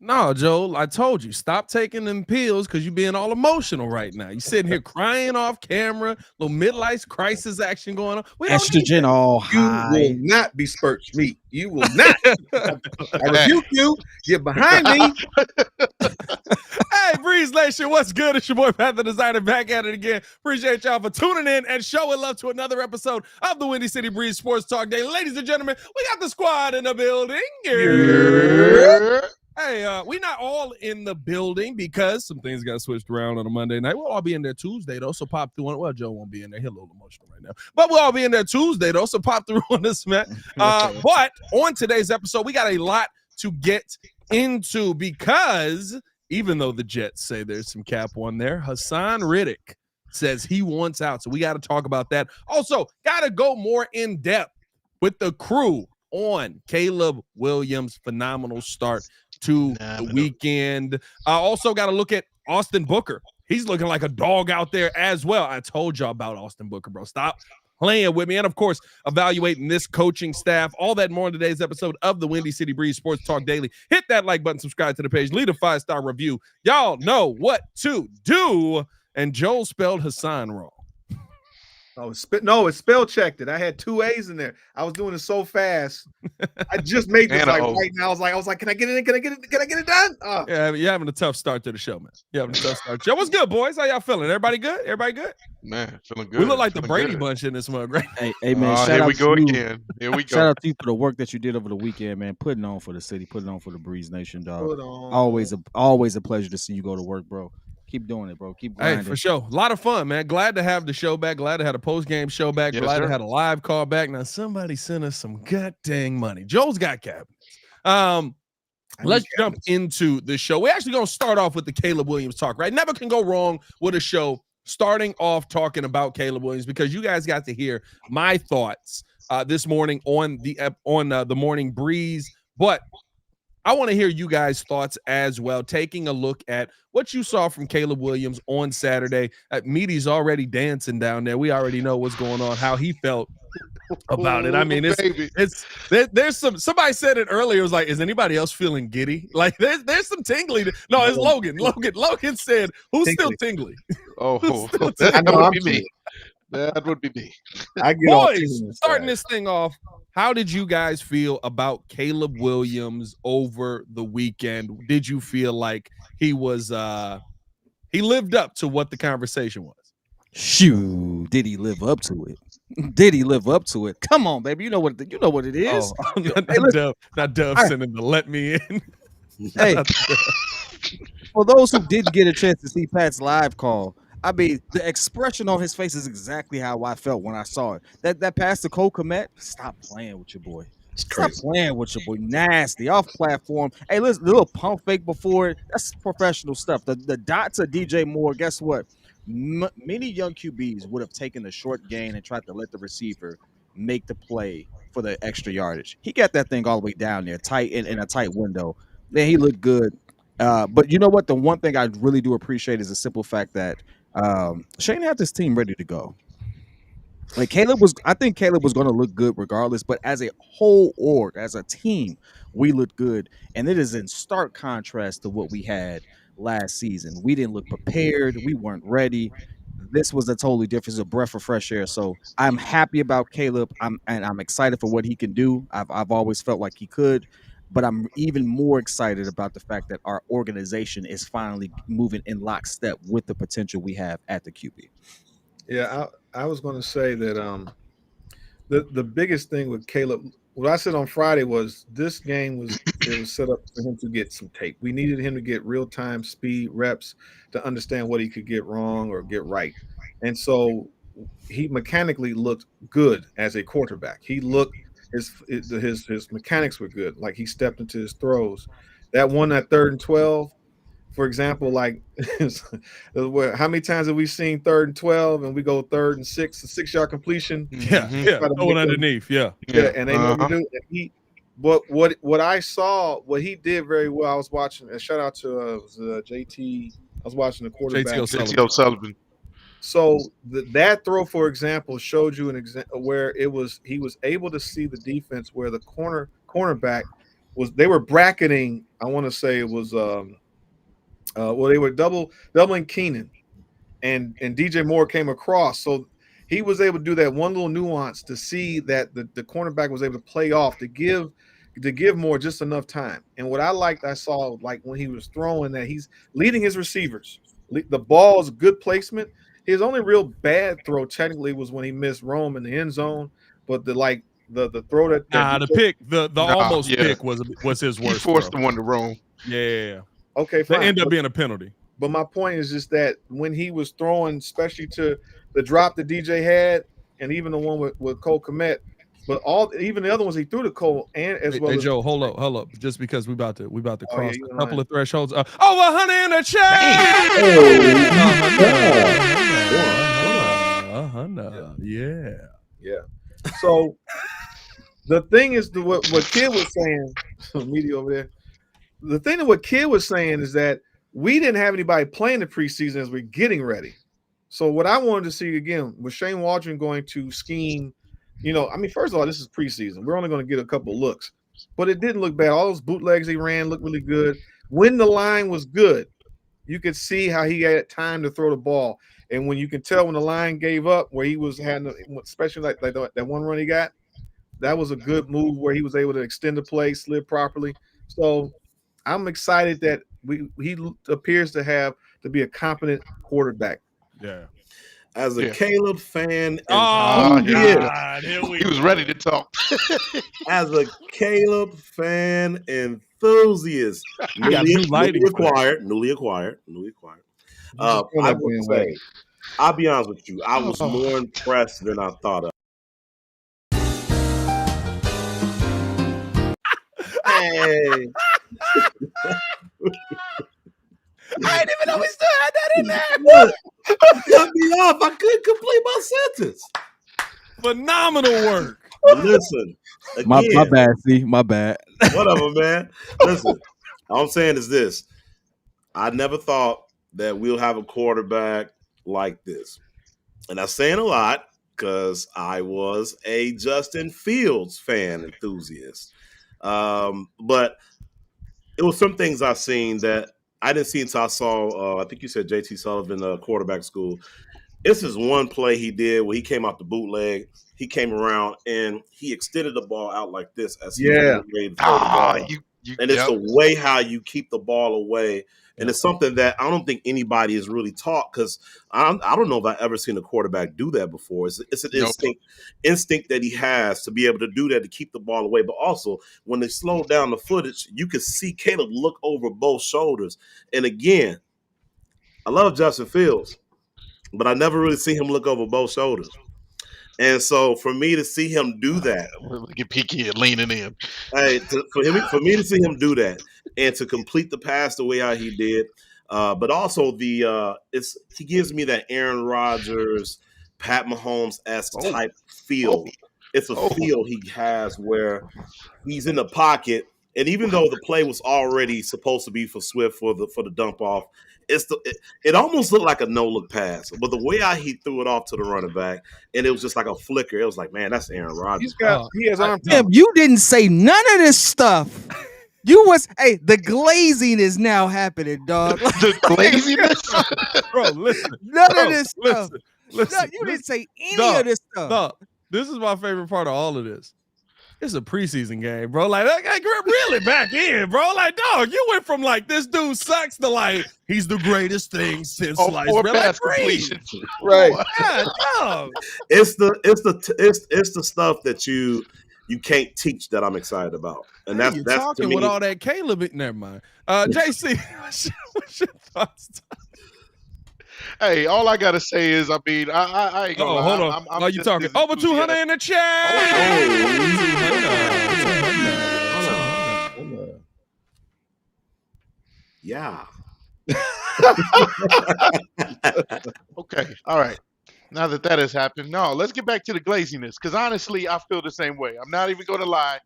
No, Joel, I told you, stop taking them pills because you're being all emotional right now. You're sitting here crying off camera, little midlife crisis action going on. We don't need Estrogen all You will high. not besmirch me. You will not. that. I rebuke you. Get behind me. Hey, Breeze Nation, what's good? It's your boy Pat the Designer back at it again. Appreciate y'all for tuning in and showing love to another episode of the Windy City Breeze Sports Talk Day. Ladies and gentlemen, we got the squad in the building. Yeah. Hey, we not all in the building because some things got switched around on a Monday night. We'll all be in there Tuesday, though, so pop through on. Well, Joe won't be in there. He's a little emotional right now. But we'll all be in there Tuesday, though, so pop through on this, man. But on today's episode, we got a lot to get into because even though the Jets say there's some cap on there, Haason Reddick says he wants out. So we got to talk about that. Also, got to go more in depth with the crew on Caleb Williams' phenomenal start to the weekend. I also got to look at Austin Booker. He's looking like a dog out there as well. I told y'all about Austin Booker, bro. Stop playing with me. And, of course, evaluating this coaching staff. All that more in today's episode of the Windy City Breeze Sports Talk Daily. Hit that like button, subscribe to the page, leave a 5-star review. Y'all know what to do. And Joel spelled Haason wrong. Oh, it's spell checked it. I had 2 A's in there. I was doing it so fast. I just made this like right now. I was like, can I get it in? Can I get it done? Oh. Yeah, you're having a tough start to the show, man. You're having a tough start. Joe, what's good, boys? How y'all feeling? Everybody good? Everybody good? Man, feeling good. We look like the Brady Bunch in this mug, right? Hey, man, shout here out we go to you. again. Here we go. Shout out to you for the work that you did over the weekend, man. Putting on for the city, putting on for the Breeze Nation, dog. Always a pleasure to see you go to work, bro. Keep doing it, bro. Keep grinding. Hey, for sure. A lot of fun, man. Glad to have the show back. Glad to have a post-game show back. Yes, glad sir. to have a live call back. Now, somebody sent us some god dang money. Joel's got cabinets. Let's jump into the show. We're actually going to start off with the Caleb Williams talk, right? Never can go wrong with a show starting off talking about Caleb Williams because you guys got to hear my thoughts this morning on the Morning Breeze. But I want to hear you guys' thoughts as well, taking a look at what you saw from Caleb Williams on Saturday. Meaty's already dancing down there. We already know what's going on, how he felt about it. I mean, there's somebody said it earlier. It was like, is anybody else feeling giddy? Like there's some tingly. No, it's Logan. Logan said, who's still tingly? Oh, Still that tingly? would be me. That would be me. Boys, starting this thing off, how did you guys feel about Caleb Williams over the weekend? Did you feel like he was he lived up to what the conversation was? Shoot, did he live up to it? Did he live up to it? Come on, baby. You know what it is. Not Dove sending the let me in. Hey, for those who didn't get a chance to see Pat's live call, I mean, the expression on his face is exactly how I felt when I saw it. That pass to Cole Kmet, stop playing with your boy. Stop playing with your boy. Nasty off platform. Hey, listen, the little pump fake before it. That's professional stuff. The dot to DJ Moore. Guess what? Many young QBs would have taken the short gain and tried to let the receiver make the play for the extra yardage. He got that thing all the way down there, tight in a tight window. Then he looked good. But you know what? The one thing I really do appreciate is the simple fact that Shane had this team ready to go. Like I think Caleb was going to look good regardless, but as a whole org, as a team, we looked good. And it is in stark contrast to what we had last season. We didn't look prepared. We weren't ready. This was a totally different, a breath of fresh air. So I'm happy about Caleb. I'm excited for what he can do. I've always felt like he could, but I'm even more excited about the fact that our organization is finally moving in lockstep with the potential we have at the QB. Yeah, I was going to say that the biggest thing with Caleb, what I said on Friday was this game was set up for him to get some tape. We needed him to get real-time speed reps to understand what he could get wrong or get right. And so he mechanically looked good as a quarterback. He looked his mechanics were good. Like he stepped into his throws. That 3rd and 12, for example, like how many times have we seen 3rd and 12 and we go 3rd and 6, a 6-yard completion? Yeah, going underneath, and they know what to do. What I saw, what he did very well. I was watching. A shout out to JT. I was watching the quarterback, JT O'Sullivan. So that throw, for example, showed you an example where he was able to see the defense where the cornerback was they were bracketing. I want to say it was well, they were doubling Keenan, and DJ Moore came across, so he was able to do that one little nuance to see that the cornerback was able to play off to give Moore just enough time. And what I saw like when he was throwing that he's leading his receivers. The ball is good placement. His only real bad throw technically was when he missed Rome in the end zone, but the throw that the pick, the almost pick was his worst. He forced throw. the one to Rome. Yeah. Okay, fine. That ended up being a penalty. But my point is just that when he was throwing, especially to the drop that DJ had, and even the one with Cole Kmet, but even the other ones he threw to Cole and as well. Hey as Joe, hold up, just because we about to cross yeah, a couple of thresholds. Over 100 in the chat. Yeah. So the thing is, what Kid was saying, media over there. The thing that what Kid was saying is that we didn't have anybody playing the preseason as we're getting ready. So what I wanted to see again was Shane Waldron going to scheme. First of all, this is preseason. We're only going to get a couple looks, but it didn't look bad. All those bootlegs he ran looked really good. When the line was good, you could see how he had time to throw the ball. And when you can tell when the line gave up, where he was having, especially like that one run he got, that was a good move where he was able to extend the play, slid properly. So I'm excited that he appears to be a competent quarterback. Yeah. As a Caleb fan, he was ready to talk. As a Caleb fan enthusiast, newly acquired. I would say, I'll be honest with you, I was more impressed than I thought of. Hey. I didn't even know we still had that in there. Cut me off. I couldn't complete my sentence. Phenomenal work. Listen, again, my bad. See, my bad. Whatever, man. Listen, all I'm saying is this: I never thought that we'll have a quarterback like this, and I'm saying a lot because I was a Justin Fields fan enthusiast, but it was some things I've seen that I didn't see until I saw, I think you said JT Sullivan, quarterback school. This is one play he did where he came out the bootleg. He came around and he extended the ball out like this as he was ready to throw the ball. And it's the way how you keep the ball away. And it's something that I don't think anybody has really taught because I don't know if I've ever seen a quarterback do that before. It's an instinct that he has to be able to do that, to keep the ball away. But also, when they slowed down the footage, you could see Caleb look over both shoulders. And again, I love Justin Fields, but I never really see him look over both shoulders. And so for me to see him do that, look at Peaky leaning in. Hey, for me to see him do that and to complete the pass the way how he did, but also he gives me that Aaron Rodgers, Pat Mahomes-esque type feel. It's a feel he has where he's in the pocket, and even though the play was already supposed to be for Swift for the dump off, it almost looked like a no-look pass, but the way he threw it off to the running back, and it was just like a flicker. It was like, man, that's Aaron Rodgers. He has arm. Damn, you didn't say none of this stuff. The glazing is now happening, dog. The glaziness? Bro, listen. None of this stuff. Listen, you didn't say any of this stuff. No, this is my favorite part of all of this. It's a preseason game, bro. Like, that guy really back in, bro. Like, dog, you went from like this dude sucks to like he's the greatest thing since sliced bread. Like, right? Yeah, dog. It's the stuff that you can't teach that I'm excited about, and that's talking to me, with all that Caleb. Never mind. JC, what's your thoughts? Hey, all I gotta say is, I ain't gonna lie. Hold on. Are you talking over 200 in the chat? Yeah. Okay. All right. Now that has happened, let's get back to the glaziness. Because honestly, I feel the same way. I'm not even gonna lie.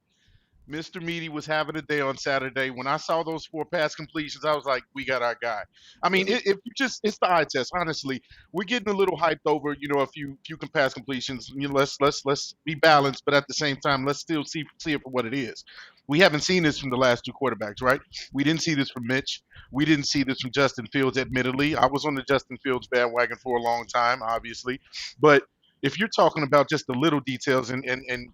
Mr. Meaty was having a day on Saturday. When I saw those 4 pass completions, I was like, we got our guy. I mean, if you just, it's the eye test. Honestly, we're getting a little hyped over, a few pass completions. Let's be balanced, but at the same time, let's still see it for what it is. We haven't seen this from the last 2 quarterbacks, right? We didn't see this from Mitch. We didn't see this from Justin Fields. Admittedly, I was on the Justin Fields bandwagon for a long time, obviously, but if you're talking about just the little details, and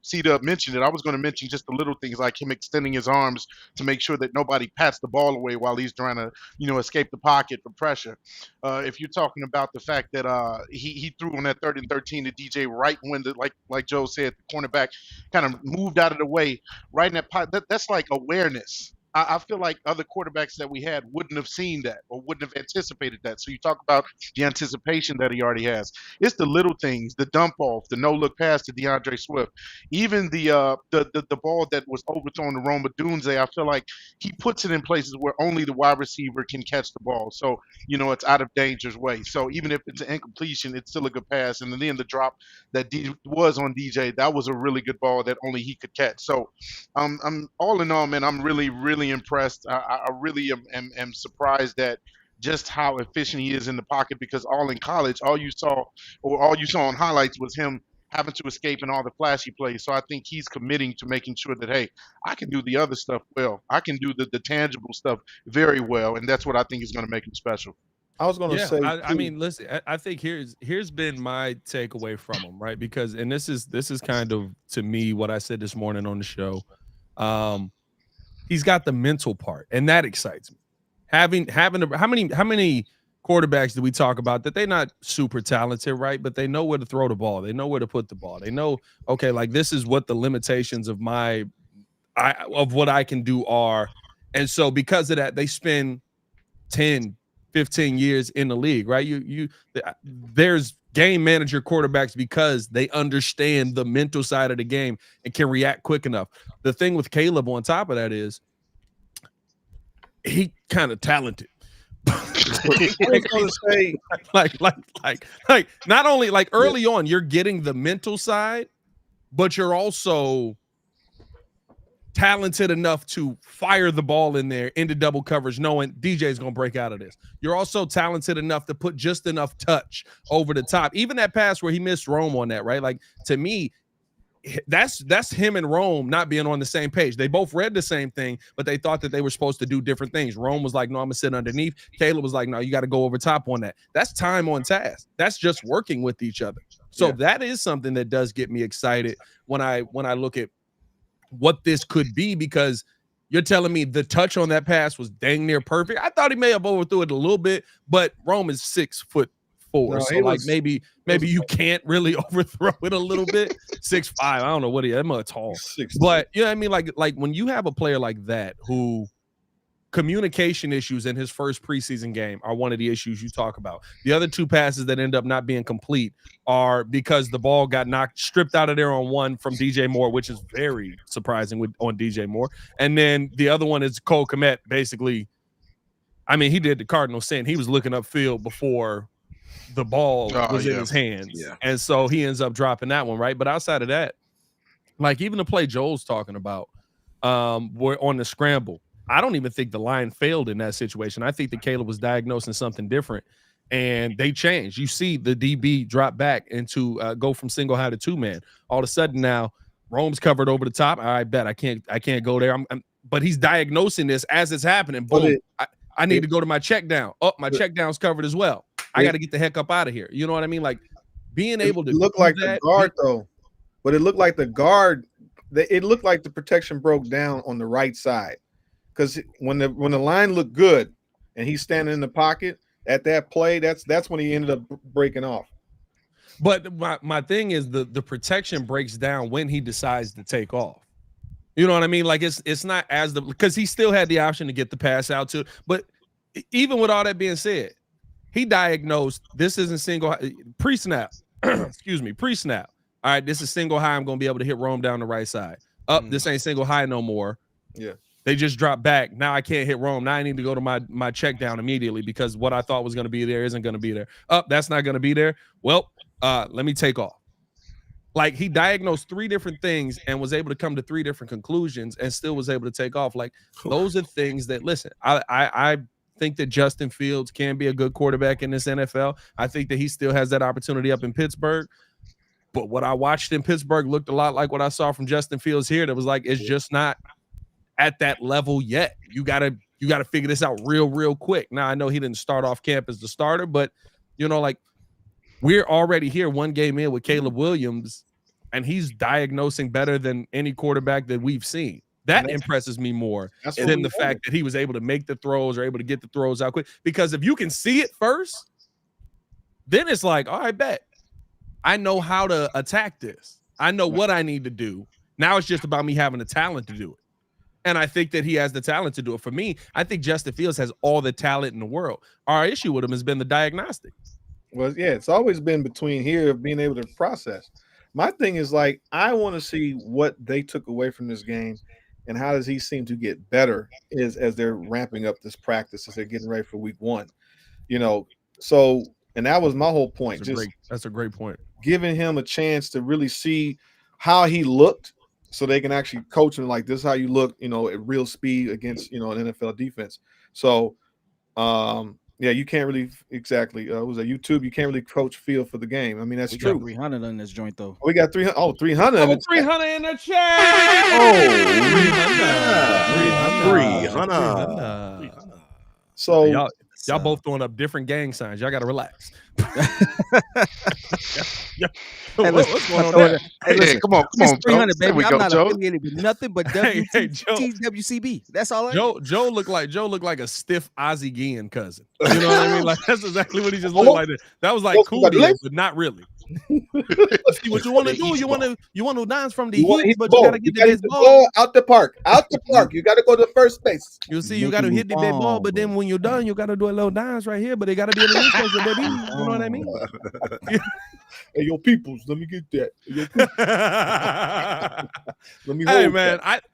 C-Dub mentioned it, I was going to mention just the little things like him extending his arms to make sure that nobody pats the ball away while he's trying to, escape the pocket for pressure. If you're talking about the fact that he threw on that 3rd and 13 to DJ right when like Joe said, the cornerback kind of moved out of the way, right in that pocket. That's like awareness. I feel like other quarterbacks that we had wouldn't have seen that or wouldn't have anticipated that. So you talk about the anticipation that he already has. It's the little things, the dump off, the no look pass to DeAndre Swift, even the ball that was overthrown to Roma Dunze. I feel like he puts it in places where only the wide receiver can catch the ball. So it's out of danger's way. So even if it's an incompletion, it's still a good pass. And then the drop that was on DJ, that was a really good ball that only he could catch. So I'm all in all, man, I'm really impressed. I really am surprised at just how efficient he is in the pocket, because all in college, all you saw on highlights was him having to escape and all the flashy plays. So I think he's committing to making sure that, hey, I can do the other stuff well. I can do the tangible stuff very well, and that's what I think is going to make him special. I was going to say, I mean, listen, I think here's been my takeaway from him, right? Because, and this is kind of, to me, what I said this morning on the show. He's got the mental part, and that excites me. How many quarterbacks do we talk about that they're not super talented, right? But they know where to throw the ball. They know where to put the ball. They know, okay, like this is what the limitations of what I can do are. And so because of that, they spend 10, 15 years in the league, right? There's game manager quarterbacks because they understand the mental side of the game and can react quick enough. The thing with Caleb on top of that is he kind of talented. I was going to say, like not only like early on, you're getting the mental side, but you're also talented enough to fire the ball in there into double coverage, knowing DJ's going to break out of this. You're also talented enough to put just enough touch over the top. Even that pass where he missed Rome on that, right? Like, to me, that's him and Rome not being on the same page. They both read the same thing, but they thought that they were supposed to do different things. Rome was like, no, I'm going to sit underneath. Caleb was like, no, you got to go over top on that. That's time on task. That's just working with each other. So that is something that does get me excited when I look at what this could be, because you're telling me the touch on that pass was dang near perfect. I thought he may have overthrew it a little bit, but Rome is 6'4", so like maybe you can't really overthrow it a little bit. 6'5", I don't know what he is. I'm tall, but you know what I mean. Like when you have a player like that who communication issues in his first preseason game are one of the issues you talk about. The other 2 passes that end up not being complete are because the ball got stripped out of there on one from DJ Moore, which is very surprising on DJ Moore. And then the other one is Cole Kmet. Basically, I mean, he did the Cardinal sin. He was looking upfield before the ball was in his hands. Yeah. And so he ends up dropping that one, right? But outside of that, like even the play Joel's talking about, were on the scramble. I don't even think the line failed in that situation. I think that Caleb was diagnosing something different, and they changed. You see the DB drop back into go from single high to 2-man. All of a sudden now, Rome's covered over the top. I bet I can't go there. But he's diagnosing this as it's happening. Boom! I need to go to my check down. Oh, my check down's covered as well. I got to get the heck up out of here. You know what I mean? Like being able to look like the guard though, but it looked like the guard. It looked like the protection broke down on the right side. Because when the line looked good and he's standing in the pocket at that play, that's when he ended up breaking off. But my thing is the protection breaks down when he decides to take off. You know what I mean? Like it's not because he still had the option to get the pass out to. But even with all that being said, he diagnosed this isn't single pre-snap. Excuse me, pre-snap. All right, this is single high. I'm going to be able to hit Rome down the right side. This ain't single high no more. Yeah. They just dropped back. Now I can't hit Rome. Now I need to go to my check down immediately because what I thought was going to be there isn't going to be there. That's not going to be there. Well, let me take off. Like he diagnosed 3 different things and was able to come to 3 different conclusions and still was able to take off. Like those are things that listen, I think that Justin Fields can be a good quarterback in this NFL. I think that he still has that opportunity up in Pittsburgh. But what I watched in Pittsburgh looked a lot like what I saw from Justin Fields here. That was like, it's just not at that level yet. You gotta figure this out real quick. Now I know he didn't start off camp as the starter, but like we're already here 1 game in with Caleb Williams, and he's diagnosing better than any quarterback that we've seen. That impresses me more than the fact that he was able to make the throws or able to get the throws out quick. Because if you can see it first, then it's like, all right, bet. I know how to attack this. I know what I need to do. Now it's just about me having the talent to do it. And I think that he has the talent to do it. For me, I think Justin Fields has all the talent in the world. Our issue with him has been the diagnostic. Well, yeah, it's always been between here of being able to process. My thing is like, I want to see what they took away from this game and how does he seem to get better as they're ramping up this practice, as they're getting ready for week 1. So, and that was my whole point. That's a great point. Giving him a chance to really see how he looked so they can actually coach him like, this is how you look, at real speed against, an NFL defense. So, yeah, you can't really exactly. Was it YouTube? You can't really coach feel for the game. I mean, that's true. 300 on this joint though. We got 300. Oh, 300. Oh, 300 in the chat. Oh, 300. So y'all both throwing up different gang signs. Y'all got to relax. Hey, what's going on there? Hey, come on, It's 300, Joe. There baby. we I'm go, not Joe. affiliated with nothing but Hey, Joe. WCB. That's all I Joe looked like a stiff Ozzie Guillen cousin. You know what I mean? Like that's exactly what he just looked like. That was like cool, but not really. See what you want to do? You want to dance from the heat, but you gotta get this ball out the park. You gotta go to first base. You see, you gotta hit the big ball, but then when you're done, you gotta do a little dance right here. But they gotta be in the place, baby. You know what I mean? Hey, your peoples, let me get that. Let me hey, man, that.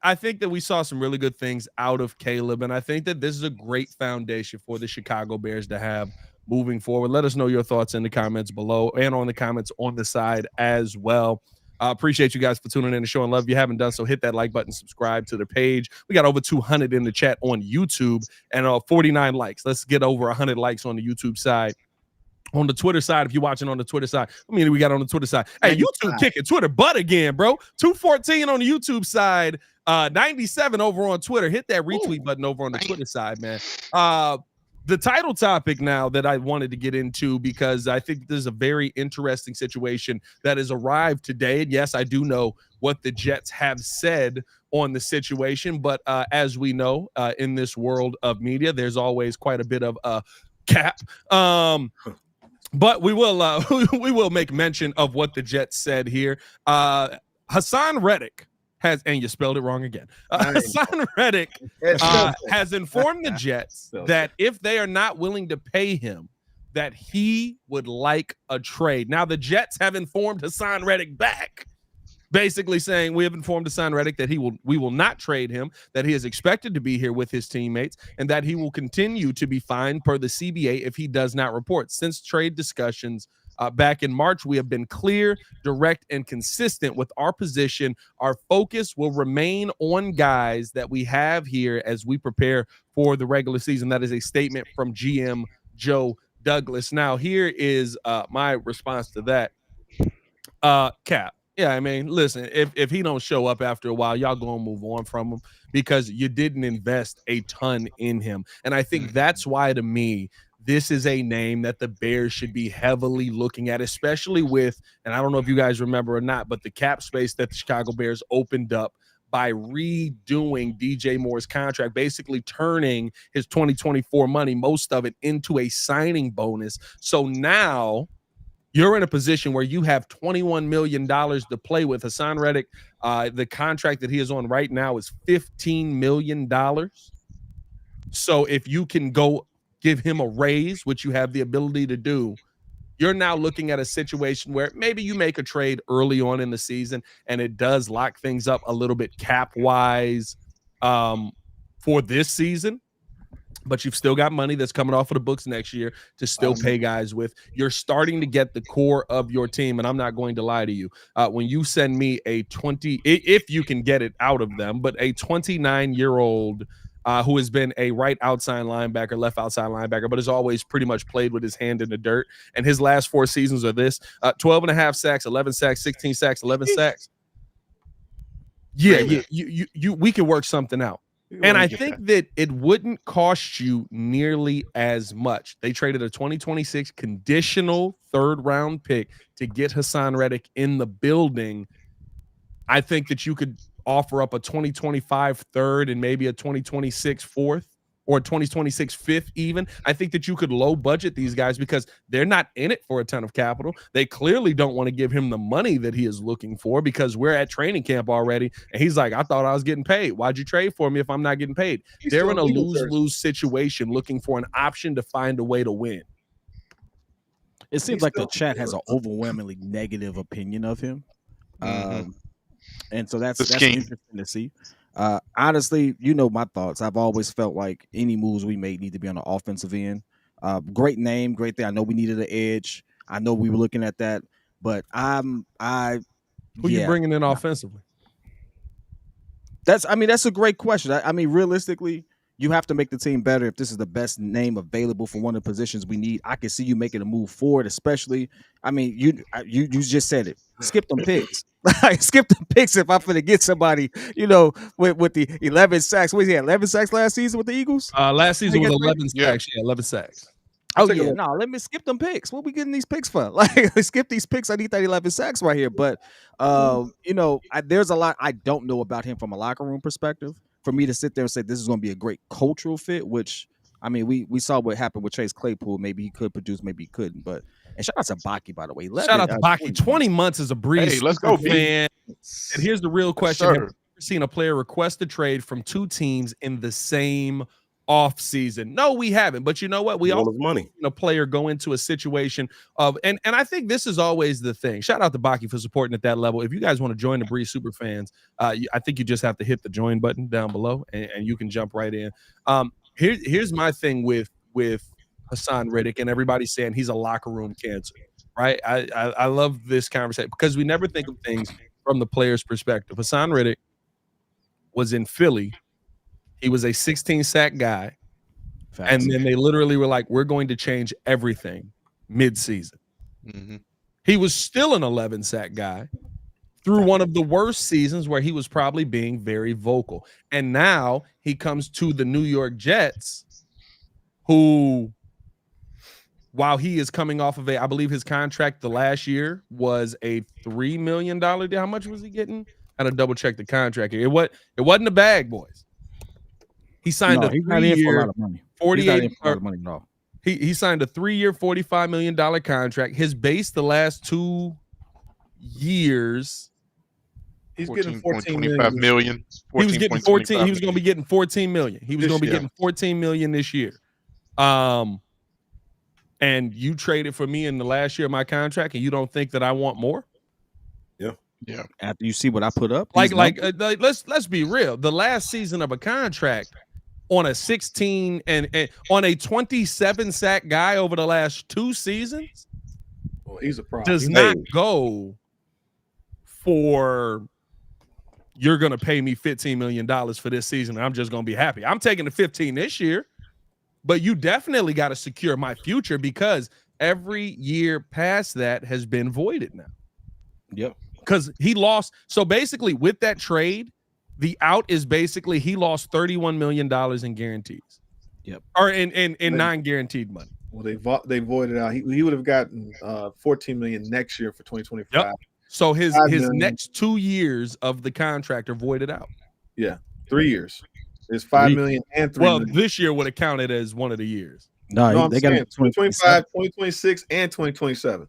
I think that we saw some really good things out of Caleb, and I think that this is a great foundation for the Chicago Bears to have moving forward. Let us know your thoughts in the comments below and on the comments on the side as well. Appreciate you guys for tuning in and showing love. If you haven't done so, hit that like button, subscribe to the page. We got over 200 in the chat on YouTube and 49 likes. Let's get over 100 likes on the YouTube side. On the Twitter side, if you're watching on the Twitter side, we got on the Twitter side. Hey, YouTube kicking Twitter butt again, bro. 214 on the YouTube side, 97 over on Twitter. Hit that retweet button over on the Twitter side, man. The title topic now that I wanted to get into, because I think this is a very interesting situation that has arrived today. And yes, I do know what the Jets have said on the situation, but as we know, in this world of media, there's always quite a bit of cap. But we will make mention of what the Jets said here. Haason Reddick and you spelled it wrong again. Haason Reddick has informed the Jets that if they are not willing to pay him, that he would like a trade. Now, the Jets have informed Haason Reddick back, basically saying we have informed Haason Reddick that we will not trade him, that he is expected to be here with his teammates, and that he will continue to be fined per the CBA if he does not report. Since trade discussions back in March, we have been clear, direct, and consistent with our position. Our focus will remain on guys that we have here as we prepare for the regular season. That is a statement from GM Joe Douglas. Now, here is my response to that. Cap. Yeah, I mean, listen, if he don't show up after a while, y'all gonna move on from him because you didn't invest a ton in him. And I think that's why, to me, this is a name that the Bears should be heavily looking at, especially with, and I don't know if you guys remember or not, but the cap space that the Chicago Bears opened up by redoing DJ Moore's contract, basically turning his 2024 money, most of it, into a signing bonus. So now you're in a position where you have $21 million to play with. Haason Reddick, the contract that he is on right now is $15 million. So if you can go give him a raise, which you have the ability to do, you're now looking at a situation where maybe you make a trade early on in the season and it does lock things up a little bit cap-wise for this season. but you've still got money that's coming off of the books next year to still pay guys with. You're starting to get the core of your team, and I'm not going to lie to you. When you send me a 20, if you can get it out of them, but a 29-year-old who has been a right outside linebacker, left outside linebacker, but has always pretty much played with his hand in the dirt, and his last 4 seasons are this: 12 and a half sacks, 11 sacks, 16 sacks, 11 sacks. Yeah, we could work something out. And I think that it wouldn't cost you nearly as much. They traded a 2026 conditional 3rd-round pick to get Haason Reddick in the building. I think that you could offer up a 2025 3rd and maybe a 2026 4th or a 2026 5th even. I think that you could low budget these guys because they're not in it for a ton of capital. They clearly don't want to give him the money that he is looking for because we're at training camp already. And he's like, I thought I was getting paid. Why'd you trade for me if I'm not getting paid? They're in a lose-lose situation looking for an option to find a way to win. It seems like the chat has an overwhelmingly negative opinion of him. And so that's interesting to see. Honestly, you know my thoughts. I've always felt like any moves we made need to be on the offensive end. Great name, great thing. I know we needed an edge. I know we were looking at that, but who you bringing in offensively? That's a great question. I mean, realistically, you have to make the team better. If this is the best name available for one of the positions we need, I can see you making a move forward. Especially, I mean, you just said it. Skip them picks. Skip the picks if I'm going to get somebody, with the 11 sacks. What is he at? 11 sacks last season with the Eagles? Last season was 11 sacks. Yeah, 11 sacks. Oh, yeah. No, let me skip them picks. What are we getting these picks for? Skip these picks. I need that 11 sacks right here. But, there's a lot I don't know about him from a locker room perspective. For me to sit there and say this is going to be a great cultural fit, which, I mean, we saw what happened with Chase Claypool. Maybe he could produce, maybe he couldn't. But and shout out to Baki, by the way. Shout out to Baki. 20 months is a breeze. Hey, let's go, man. And here's the real question: have you ever seen a player request a trade from 2 teams in the same off season? No, we haven't. But you know what? We all seen a player go into a situation of, and I think this is always the thing. Shout out to Baki for supporting at that level. If you guys want to join the Breeze Super Fans, I think you just have to hit the join button down below, and you can jump right in. Here's my thing with Haason Reddick, and everybody's saying he's a locker room cancer, right? I love this conversation because we never think of things from the player's perspective. Haason Reddick was in Philly. He was a 16-sack guy. And then they literally were like, we're going to change everything mid-season. He was still an 11-sack guy through one of the worst seasons where he was probably being very vocal. And now he comes to the New York Jets, who, while he is coming off of I believe his contract the last year was a $3 million deal. How much was he getting? I had to double check the contract here. It wasn't a bag, boys. He signed a 3-year, $48. He signed a 3-year, $45 million contract. His base the last 2 years, he's getting 14 million. He was getting 14. He was going to be getting 14 million. He was going to be getting 14 million this year. And you traded for me in the last year of my contract, and you don't think that I want more? Yeah. After you see what I put up, let's be real. The last season of a contract on a 16 and on a 27 sack guy over the last 2 seasons, he's a problem. Does not go for you're going to pay me $15 million for this season. I'm just going to be happy. I'm taking the 15 this year, but you definitely got to secure my future because every year past that has been voided now. Yep. Because he lost. So basically, with that trade, the out is basically he lost $31 million in guarantees. Yep. Or in non-guaranteed money. Well, they voided out. He would have gotten $14 million next year for 2025. Yep. So his next 2 years of the contract are voided out. Yeah, 3 years. It's $5 million and $3 million. This year would have counted as one of the years. No, they got 2025, 2026, and 2027.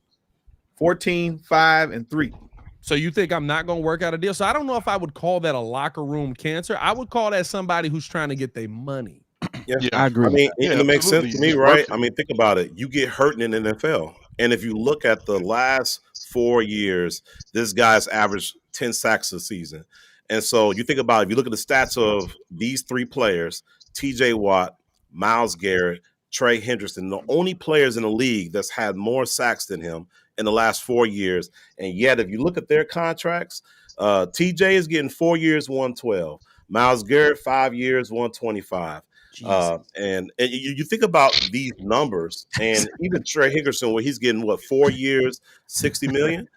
14, 5, and 3. So you think I'm not going to work out a deal? So I don't know if I would call that a locker room cancer. I would call that somebody who's trying to get their money. Yeah, I agree. I mean, it makes sense to me, right? I mean, think about it. You get hurt in the NFL. And if you look at the last 4 years, this guy's averaged 10 sacks a season. And so you think about it, if you look at the stats of these 3 players, TJ Watt, Myles Garrett, Trey Hendrickson, the only players in the league that's had more sacks than him in the last 4 years. And yet, if you look at their contracts, TJ is getting 4 years, 112. Myles Garrett, 5 years, 125. And you think about these numbers, and even Trey Hendrickson, where he's getting 4 years, 60 million.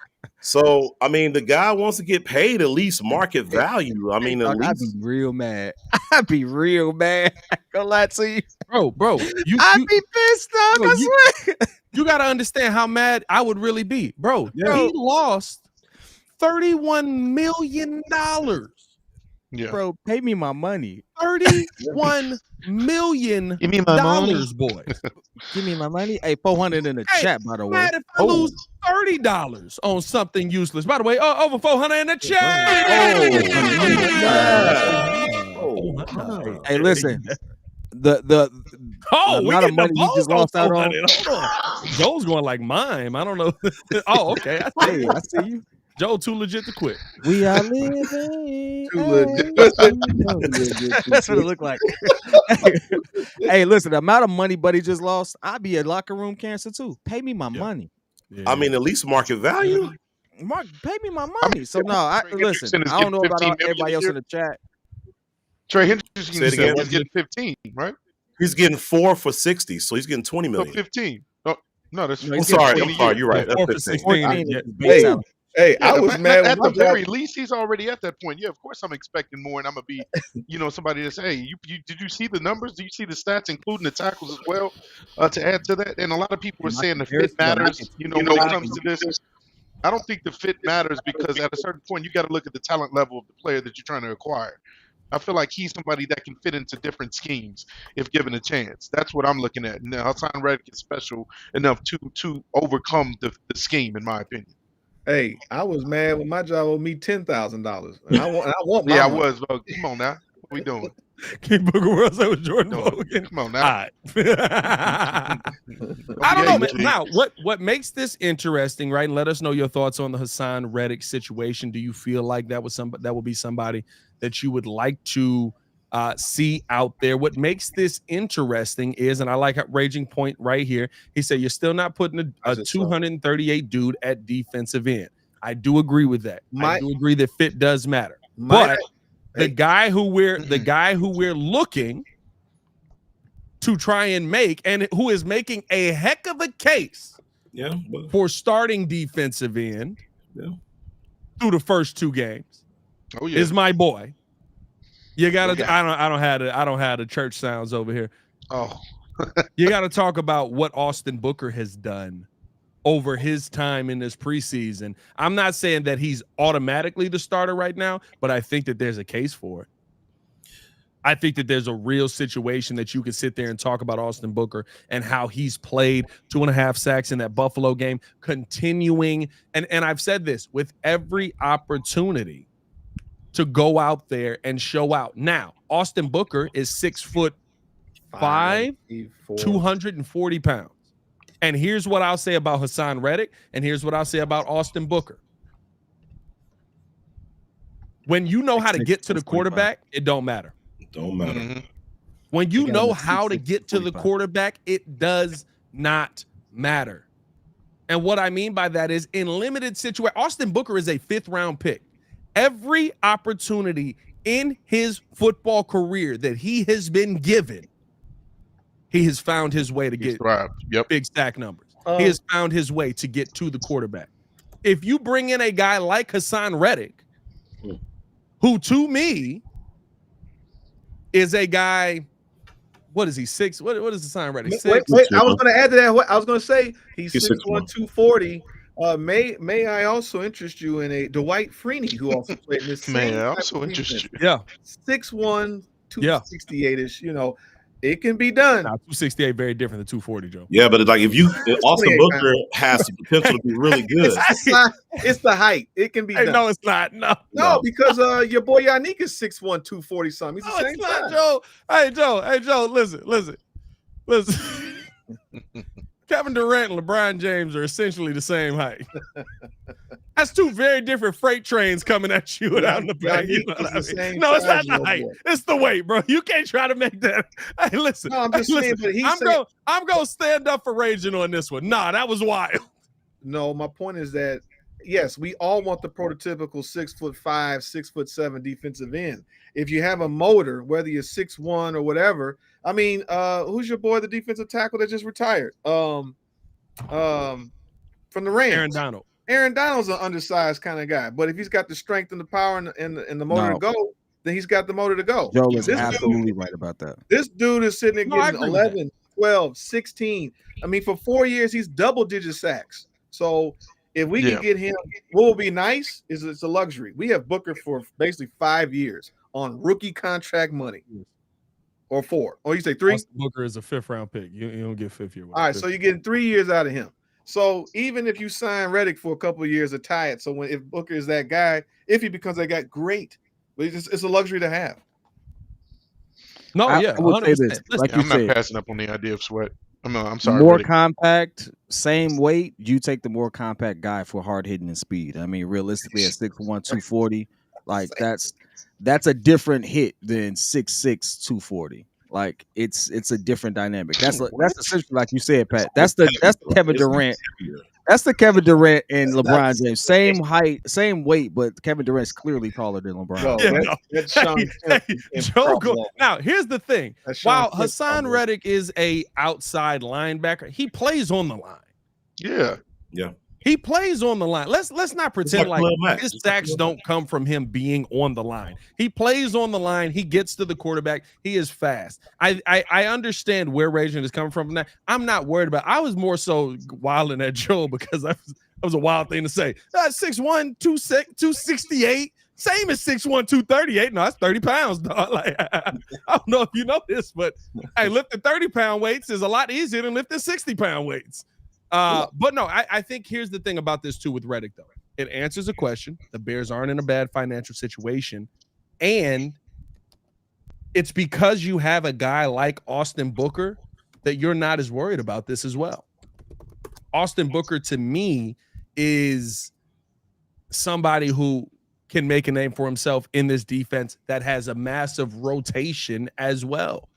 So, I mean, the guy wants to get paid at least market value. I mean, at I'd be least. real mad. I'd be real mad. Gonna lie to you, bro. I'd be pissed off. bro, I swear. You got to understand how mad I would really be, bro. Yeah. He lost $31 million. Yeah. Bro, pay me my money. $31 million, Give me my money. boys. Give me my money. Hey, 400 in the Hey, chat, by the way. Mad if I lose $30 on something useless. By the way, over 400 in the chat. Hey, listen. The we amount of getting money you the just lost out on. 400. Hold on. Joe's going like mime. I don't know. Oh, okay. Hey, I see you. Joe too legit to quit. We are living. Too legit. That's what it looked like. Hey, listen, the amount of money Buddy just lost, I'd be a locker room cancer too. Pay me my money. I mean, at least market value. Mark, pay me my money. So no, listen. I don't know about everybody else in the chat. Trey Say it again. Hendrickson is getting 15, right? He's getting 4 for 60, so he's getting 20 So million. 15. No, that's. No, I'm he's sorry. getting I'm sorry. You're right. 4 for That's 15. 16. 14 Yeah. is base salary. Hey, I was mad at when the my very job- least. He's already at that point. Yeah, of course I'm expecting more, and I'm gonna be, somebody to say, hey, you did you see the numbers? Do you see the stats, including the tackles as well, to add to that? And a lot of people are saying the fit matters. When it comes to this, I don't think the fit matters because at a certain point you got to look at the talent level of the player that you're trying to acquire. I feel like he's somebody that can fit into different schemes if given a chance. That's what I'm looking at. Now, Haason Reddick is special enough to overcome the scheme, in my opinion. Hey, I was mad when my job owed me $10,000. I want my Yeah, I money. was. Bro. Come on now. What we doing? King Booker World said with Jordan No. Logan. Come on All now. right. I don't know, man. Now, what makes this interesting, right? And let us know your thoughts on the Haason Reddick situation. Do you feel like that will be somebody that you would like to see out there? What makes this interesting is, and I like Raging Point right here. He said you're still not putting a 238 dude at defensive end. I do agree with that. I do agree that fit does matter, but the guy who we're looking to try and make, and who is making a heck of a case for starting defensive end through the first 2 games is my boy. You gotta I don't have the church sounds over here. Oh. You gotta talk about what Austin Booker has done over his time in this preseason. I'm not saying that he's automatically the starter right now, but I think that there's a case for it. I think that there's a real situation that you can sit there and talk about Austin Booker and how he's played 2.5 sacks in that Buffalo game, continuing. And I've said this with every opportunity to go out there and show out. Now, Austin Booker is 6'5", 240 pounds. And here's what I'll say about Haason Reddick, and here's what I'll say about Austin Booker. When you know how to get to the quarterback, it don't matter. Don't matter. Mm-hmm. When you know how to get to the quarterback, it does not matter. And what I mean by that is in limited situations, Austin Booker is a 5th-round pick. Every opportunity in his football career that he has been given, he has found his way to get big stack numbers. He has found his way to get to the quarterback. If you bring in a guy like Haason Reddick, who to me is a guy, what is he, 6? What is Haason Reddick? 6? Wait, I was going to add to that. I was going to say he's 6'1", 240. May I also interest you in a Dwight Freeney, who also played in this? Man, I also interest you. Yeah, 6'1", 268-ish. It can be done. Now, 268 very different than 240, Joe. Yeah, but if Austin Booker has the potential to be really good. It's the height. It can be done. No, it's not. No, because your boy Yannick is 6'1", 240 something. He's the same it's not, size. Joe. Hey, Joe, listen. Kevin Durant and LeBron James are essentially the same height. That's two very different freight trains coming at you down the bay. You know what I mean? No, it's not the height. It's the weight, bro. You can't try to make that. Hey, listen. No, I'm just saying, but I'm going to stand up for raging on this one. Nah, that was wild. No, my point is that, yes, we all want the prototypical 6'5", 6'7" defensive end. If you have a motor, whether you're 6'1" or whatever, I mean, who's your boy, the defensive tackle that just retired? From the Rams. Aaron Donald. Aaron Donald's an undersized kind of guy, but if he's got the strength and the power and the motor to go, then he's got the motor to go. Joe is absolutely right about that. This dude is sitting there getting 11, 12, 16. I mean, for 4 years, he's double-digit sacks. So if we can get him, what will be nice is it's a luxury. We have Booker for basically 5 years on rookie contract money. Or 4. Or you say 3? Austin Booker is a 5th-round pick. You don't get 5th year. All right, so you're getting 3 years out of him. So even if you sign Reddick for a couple of years, tie it. So if Booker is that guy, if he becomes that guy, great. But it's a luxury to have. No, I would say this. Like I'm not passing up on the idea of Sweat. I'm sorry. More compact, same weight. You take the more compact guy for hard hitting and speed. I mean, realistically, at 6'1", 240, like that's a different hit than 6'6", 240. Like it's a different dynamic. That's essentially like you said, Pat. That's the Kevin Durant. That's the Kevin Durant and LeBron James. Same height, same weight, but Kevin Durant's clearly taller than LeBron. Now, here's the thing. While Haason Reddick is a outside linebacker, he plays on the line. Yeah. He plays on the line. Let's not pretend like his sacks don't come from him being on the line. He plays on the line. He gets to the quarterback. He is fast. I understand where Raging is coming from. That I'm not worried about. I was more so wilding at Joe because that was a wild thing to say. 6'1", 268. Same as 6'1", 238. No, that's 30 pounds, dog. Like, I don't know if you know this, but hey, lifting 30-pound weights is a lot easier than lifting 60-pound weights. But no, I think here's the thing about this too with Reddick, though. It answers a question. The Bears aren't in a bad financial situation. And it's because you have a guy like Austin Booker that you're not as worried about this as well. Austin Booker, to me, is somebody who can make a name for himself in this defense that has a massive rotation as well.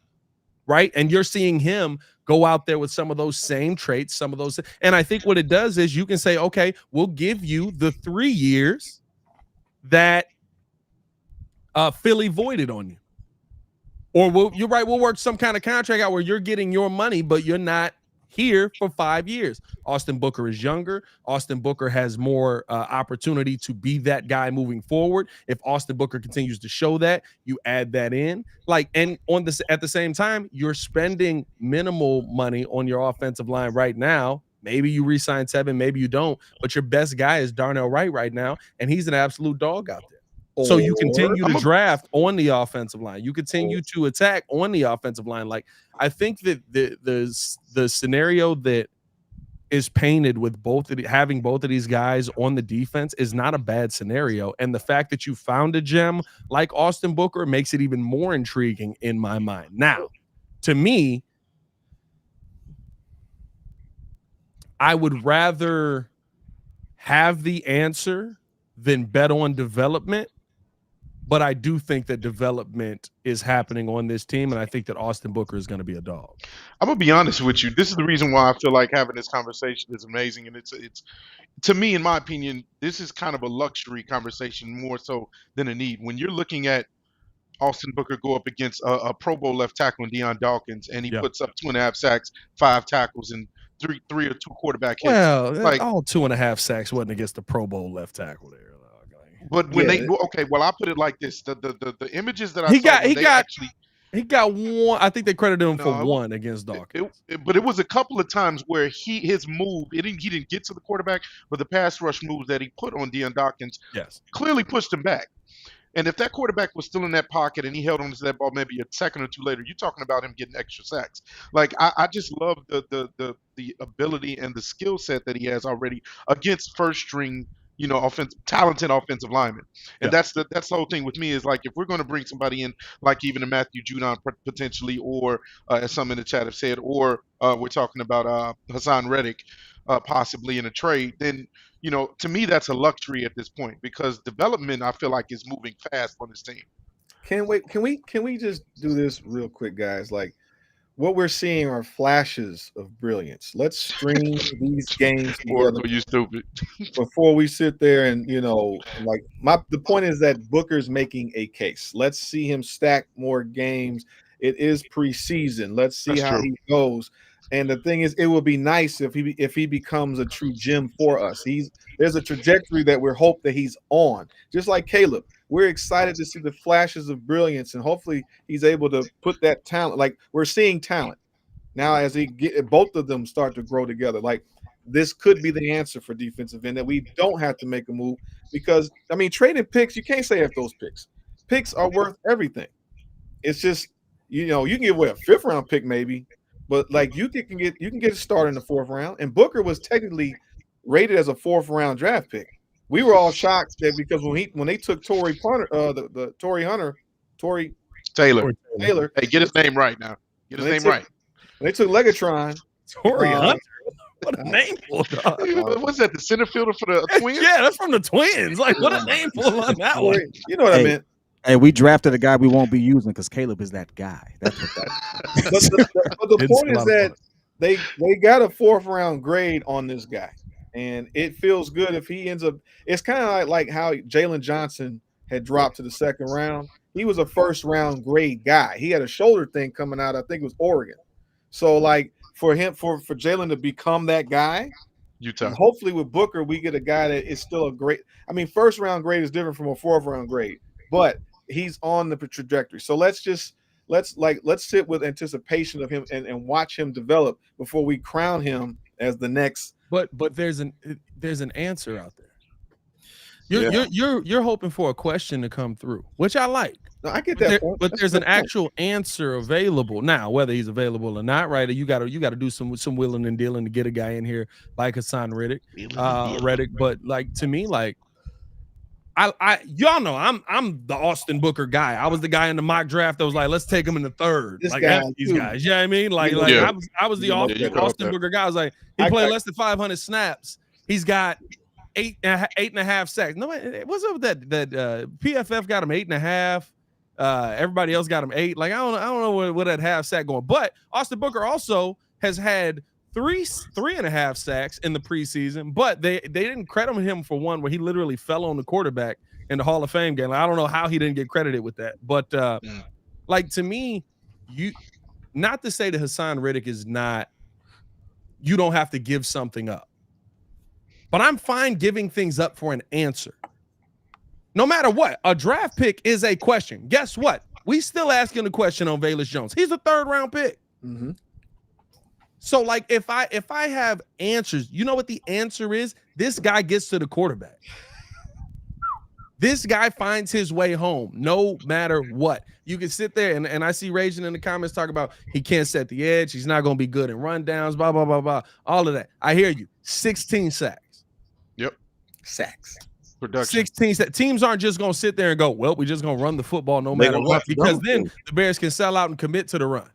Right. And you're seeing him go out there with some of those same traits, some of those. And I think what it does is you can say, okay, we'll give you the 3 years that Philly voided on you. Or you're right. We'll work some kind of contract out where you're getting your money, but you're not here for 5 years. Austin Booker is younger. Austin Booker has more opportunity to be that guy moving forward. If Austin Booker continues to show that, you add that in. And on this at the same time, you're spending minimal money on your offensive line right now. Maybe you re-sign Tevin, maybe you don't, but your best guy is Darnell Wright right now, and he's an absolute dog out there. So you continue to draft on the offensive line. You continue to attack on the offensive line. Like, I think that the scenario that is painted with having both of these guys on the defense is not a bad scenario. And the fact that you found a gem like Austin Booker makes it even more intriguing in my mind. Now, to me, I would rather have the answer than bet on development. But I do think that development is happening on this team, and I think that Austin Booker is going to be a dog. I'm gonna be honest with you. This is the reason why I feel like having this conversation is amazing, and it's to me, in my opinion, this is kind of a luxury conversation more so than a need. When you're looking at Austin Booker go up against a Pro Bowl left tackle in Deion Dawkins, and he puts up 2.5 sacks, 5 tackles, and three or 2 quarterback hits. Well, like all 2.5 sacks wasn't against the Pro Bowl left tackle there. But when I'll put it like this: the images that he got one. I think they credited him for one against Dawkins. But it was a couple of times where his move, he didn't get to the quarterback, but the pass rush moves that he put on Deion Dawkins clearly pushed him back. And if that quarterback was still in that pocket and he held on to that ball maybe a second or two later, you're talking about him getting extra sacks. Like I just love the ability and the skill set that he has already against first string, talented offensive linemen. And that's the whole thing with me is like, if we're going to bring somebody in, like even a Matthew Judon potentially, or as some in the chat have said, or we're talking about Haason Reddick possibly in a trade, then you know, to me that's a luxury at this point because development I feel like is moving fast on this team. Can we just do this real quick, guys? Like what we're seeing are flashes of brilliance. Let's string these games together Oracle, you stupid. before we sit there and like the point is that Booker's making a case. Let's see him stack more games. It is preseason. Let's see That's how true. he goes. And the thing is, it would be nice if he becomes a true gem for us. There's a trajectory that we're hope that he's on. Just like Caleb, we're excited to see the flashes of brilliance, and hopefully he's able to put that talent. Like we're seeing talent now as both of them start to grow together. Like this could be the answer for defensive end that we don't have to make a move because I mean trading picks, you can't say if those picks are worth everything. It's just you can give away a 5th round pick maybe, but like you can get a start in the 4th round. And Booker was technically rated as a 4th round draft pick. We were all shocked that because when they took Torrey Taylor. Taylor, Hey, get his name right now. Get his name right. when they took Legatron, Torrey Hunter. What a name for dog. What's that? The center fielder for the Twins? Yeah, that's from the Twins. Like, what a name for on that one. You know what I meant. Hey, we drafted a guy we won't be using because Caleb is that guy. That's what that. But the point is that they got a 4th round grade on this guy, and it feels good if he ends up. It's kind of like how Jalen Johnson had dropped to the 2nd round. He was a 1st round grade guy. He had a shoulder thing coming out. I think it was Oregon. So like for Jalen to become that guy, Utah. hopefully with Booker we get a guy that is still a great. I mean, 1st round grade is different from a 4th round grade, but he's on the trajectory. So let's sit with anticipation of him and watch him develop before we crown him as the next. But there's an answer out there. You're hoping for a question to come through, which I like. No, I get that point. But there's an actual answer available now, whether he's available or not, right? You got to do some willing and dealing to get a guy in here like Haason Reddick. But like to me, like I y'all know I'm the Austin Booker guy. I was the guy in the mock draft that was like, let's take him in the 3rd. This like guy these guys. You know what I mean? Like Yeah. I was the Austin Booker guy. I was like, he played less than 500 snaps. He's got 8.5 sacks. No, what's up with that? PFF got him 8.5. Everybody else got him 8. Like I don't know what that half sack going. But Austin Booker also has had 3.5 sacks in the preseason, but they didn't credit him for one where he literally fell on the quarterback in the Hall of Fame game. Like, I don't know how he didn't get credited with that, but like to me, not to say that Haason Reddick is not. You don't have to give something up, but I'm fine giving things up for an answer. No matter what, a draft pick is a question. Guess what? We still asking the question on Velus Jones. He's a 3rd round pick. Mm-hmm. So, like, if I have answers, you know what the answer is? This guy gets to the quarterback. This guy finds his way home, no matter what. You can sit there, and I see Raging in the comments talk about he can't set the edge. He's not going to be good in rundowns, blah, blah, blah, blah. All of that. I hear you. 16 sacks. Yep. Sacks. Production. 16 sacks. Teams aren't just going to sit there and go, well, we're just going to run the football no matter what, because then the Bears can sell out and commit to the run.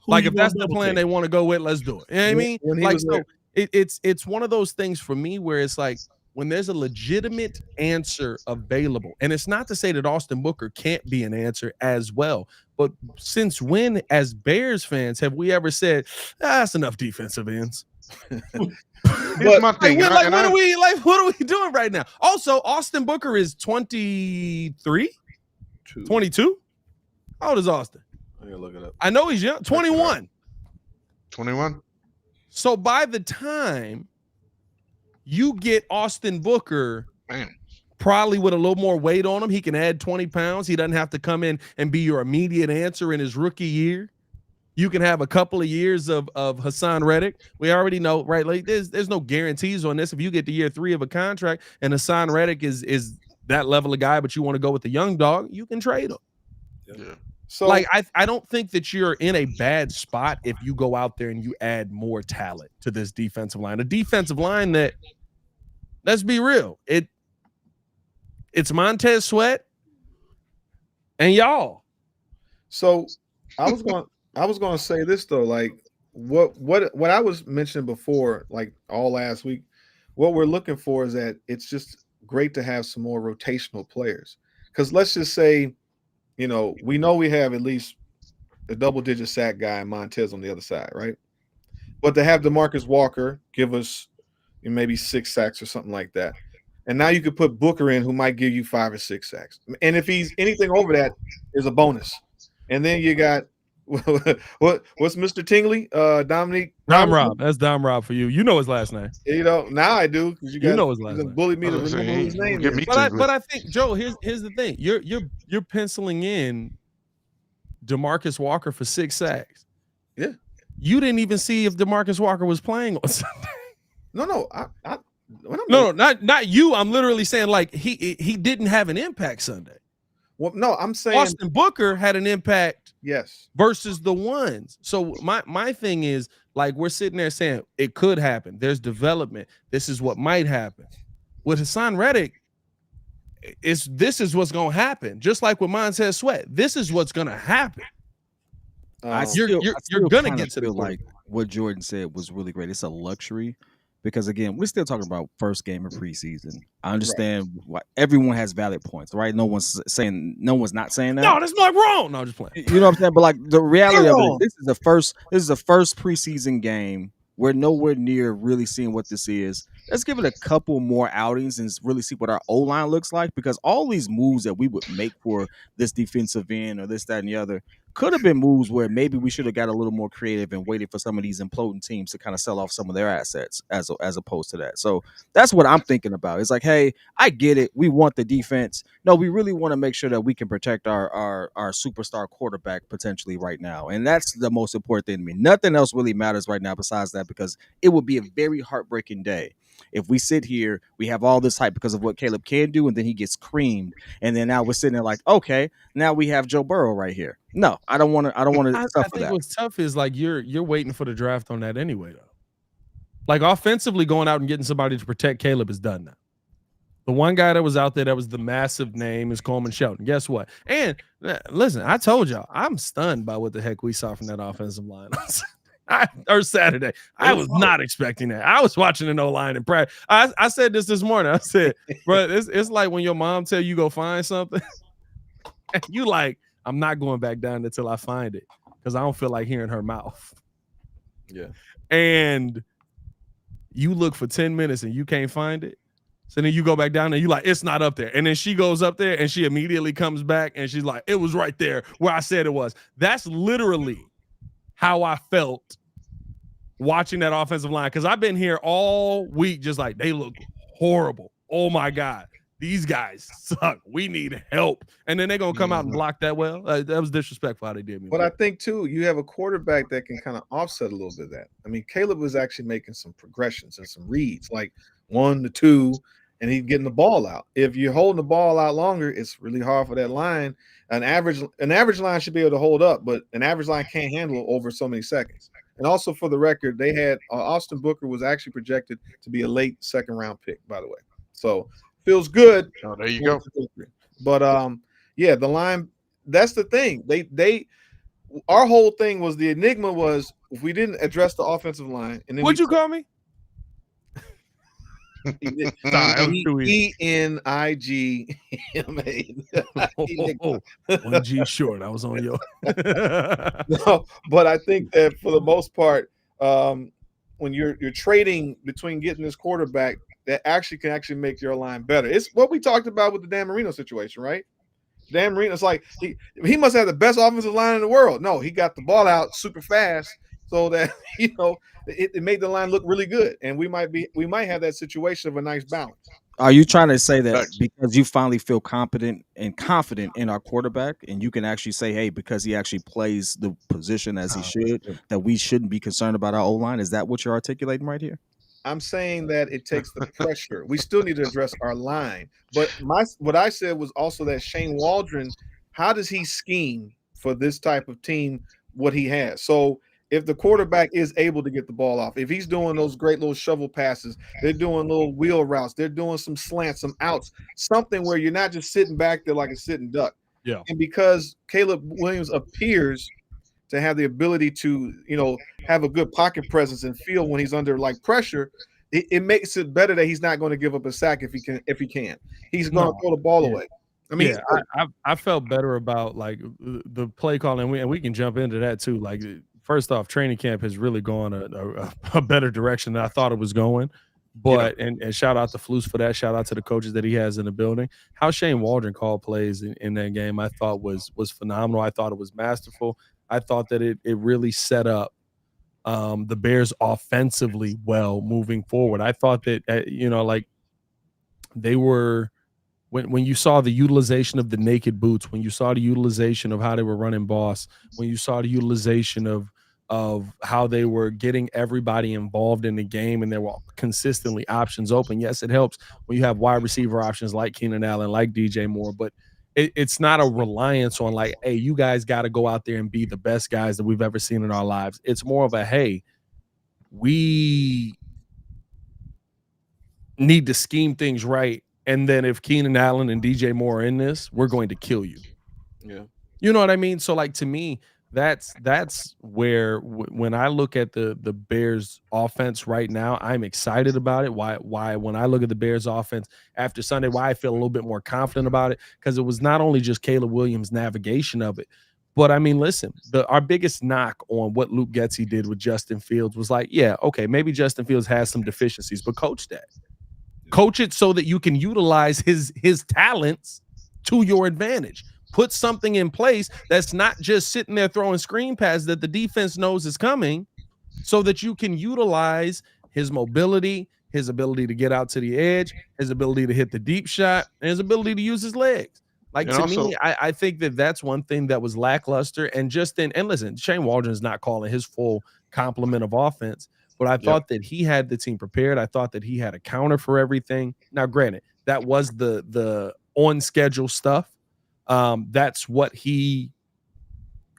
Like if that's the plan they want to go with, let's do it. You know what I mean? Like so it's one of those things for me where it's like when there's a legitimate answer available, and it's not to say that Austin Booker can't be an answer as well, but since when, as Bears fans, have we ever said that's enough defensive ends? Here's my thing. What are we doing right now? Also, Austin Booker is 23, 22. How old is Austin? I'm gonna look it up. I know he's young, 21. 21. So by the time you get Austin Booker, Man. probably with a little more weight on him, he can add 20 pounds. He doesn't have to come in and be your immediate answer in his rookie year. You can have a couple of years of Haason Reddick. We already know, right? Like there's no guarantees on this. If you get to year 3 of a contract and Haason Reddick is that level of guy, but you want to go with the young dog, you can trade him. Yeah. So like I don't think that you're in a bad spot if you go out there and you add more talent to this defensive line. A defensive line that, let's be real, it's Montez Sweat and y'all. So I was going to say this though, like what I was mentioning before, like all last week, what we're looking for is that it's just great to have some more rotational players. Because let's just say, we know we have at least a double-digit sack guy, Montez, on the other side, right? But to have DeMarcus Walker give us maybe 6 sacks or something like that, and now you could put Booker in, who might give you 5 or 6 sacks, and if he's anything over that, is a bonus. And then you got what's Mr. Tingley, Dominique Dom Robinson? Rob. That's Dom Rob for you. You know his last name. Now I do, because you know his last name. bullied me I to was remember saying, who his don't name get is. me But tingling. I think, Joe, here's the thing. You're penciling in DeMarcus Walker for 6 sacks. Yeah. You didn't even see if DeMarcus Walker was playing on Sunday. No, No, not you. I'm literally saying, like, he didn't have an impact Sunday. Well, no, I'm saying Austin Booker had an impact yes. versus the ones. So my thing is, like, we're sitting there saying it could happen. There's development. This is what might happen. With Haason Reddick, this is what's gonna happen. Just like with Montez Sweat, this is what's gonna happen. I You're still gonna kinda get to the feel quarterback. like what Jordan said was really great. It's a luxury because again, we're still talking about first game of preseason. I understand why everyone has valid points, right? No one's not saying that. No, that's not wrong. No, just playing. You know what I'm saying? But like the reality of it, wrong. this is the first preseason game. We're nowhere near really seeing what this is. Let's give it a couple more outings and really see what our O line looks like, because all these moves that we would make for this defensive end or this, that, and the other could have been moves where maybe we should have got a little more creative and waited for some of these imploding teams to kind of sell off some of their assets as opposed to that. So that's what I'm thinking about. It's like, hey, I get it. We want the defense. No, we really want to make sure that we can protect our superstar quarterback potentially right now. And that's the most important thing to me. Nothing else really matters right now besides that, because it would be a very heartbreaking day if we sit here, we have all this hype because of what Caleb can do, and then he gets creamed, and then now we're sitting there like, okay, now we have Joe Burrow right here. No, I don't want to. I think that. what's tough is, like, you're waiting for the draft on that anyway, though. Like, offensively, going out and getting somebody to protect Caleb is done now. The one guy that was out there that was the massive name is Coleman Shelton. Guess what? And listen, I told y'all, I'm stunned by what the heck we saw from that offensive line or Saturday. I was not expecting that. I was watching an O-line in practice. I said this morning. I said, bro, it's like when your mom tell you go find something, and you like, I'm not going back down until I find it, because I don't feel like hearing her mouth. Yeah. And you look for 10 minutes and you can't find it. So then you go back down and you like, it's not up there. And then she goes up there and she immediately comes back and she's like, it was right there where I said it was. That's literally how I felt watching that offensive line, because I've been here all week just like, they look horrible. Oh my God, these guys suck. We need help. And then they're going to come out and block that well. That was disrespectful how they did me. But I think, too, you have a quarterback that can kind of offset a little bit of that. I mean, Caleb was actually making some progressions and some reads, like 1 to 2, and he's getting the ball out. If you're holding the ball out longer, it's really hard for that line. An average line should be able to hold up, but an average line can't handle over so many seconds. And also, for the record, they had Austin Booker was actually projected to be a late second-round pick, by the way. So feels good. Oh, there you go. But yeah, the line. That's the thing. They our whole thing was, the enigma was, if we didn't address the offensive line, and then What'd you call me? ENIGMA. 1G short. I was on your. No, but I think that for the most part, when you're trading between getting this quarterback that can make your line better. It's what we talked about with the Dan Marino situation, right? Dan Marino's like, he must have the best offensive line in the world. No, he got the ball out super fast, so that it made the line look really good. And we might have that situation of a nice balance. Are you trying to say that because you finally feel confident in our quarterback, and you can actually say, hey, because he actually plays the position as he should, that we shouldn't be concerned about our O-line? Is that what you're articulating right here? I'm saying that it takes the pressure. We still need to address our line. But what I said was also that Shane Waldron, how does he scheme for this type of team, what he has? So if the quarterback is able to get the ball off, if he's doing those great little shovel passes, they're doing little wheel routes, they're doing some slants, some outs, something where you're not just sitting back there like a sitting duck. Yeah. And because Caleb Williams appears to have the ability to, have a good pocket presence and feel when he's under like pressure, it makes it better that he's not going to give up a sack if he can. He's going to throw the ball away. I mean, I felt better about like the play calling, and we can jump into that too. Like, first off, training camp has really gone a better direction than I thought it was going. But and shout out to Flus for that. Shout out to the coaches that he has in the building. How Shane Waldron called plays in that game, I thought was phenomenal. I thought it was masterful. I thought that it really set up the Bears offensively well moving forward. I thought that like they were. When you saw the utilization of the naked boots, when you saw the utilization of how they were running boss, when you saw the utilization of how they were getting everybody involved in the game and there were consistently options open. Yes, it helps when you have wide receiver options like Keenan Allen, like DJ Moore, but it's not a reliance on like, hey, you guys got to go out there and be the best guys that we've ever seen in our lives. It's more of a, hey, we need to scheme things right. And then if Keenan Allen and DJ Moore are in this, we're going to kill you. Yeah. You know what I mean? So like to me, that's where when I look at the Bears offense right now, I'm excited about it. Why when I look at the Bears offense after Sunday, why I feel a little bit more confident about it, because it was not only just Caleb Williams' navigation of it, but I mean, listen, our biggest knock on what Luke Getsy did with Justin Fields was like, yeah, okay, maybe Justin Fields has some deficiencies, but coach that. Coach it so that you can utilize his talents to your advantage. Put something in place that's not just sitting there throwing screen passes that the defense knows is coming, so that you can utilize his mobility, his ability to get out to the edge, his ability to hit the deep shot, and his ability to use his legs. Like, and to also, me, I think that's one thing that was lackluster. And and listen, Shane Waldron's not calling his full complement of offense, but I thought that he had the team prepared. I thought that he had a counter for everything. Now, granted, that was the on schedule stuff. That's what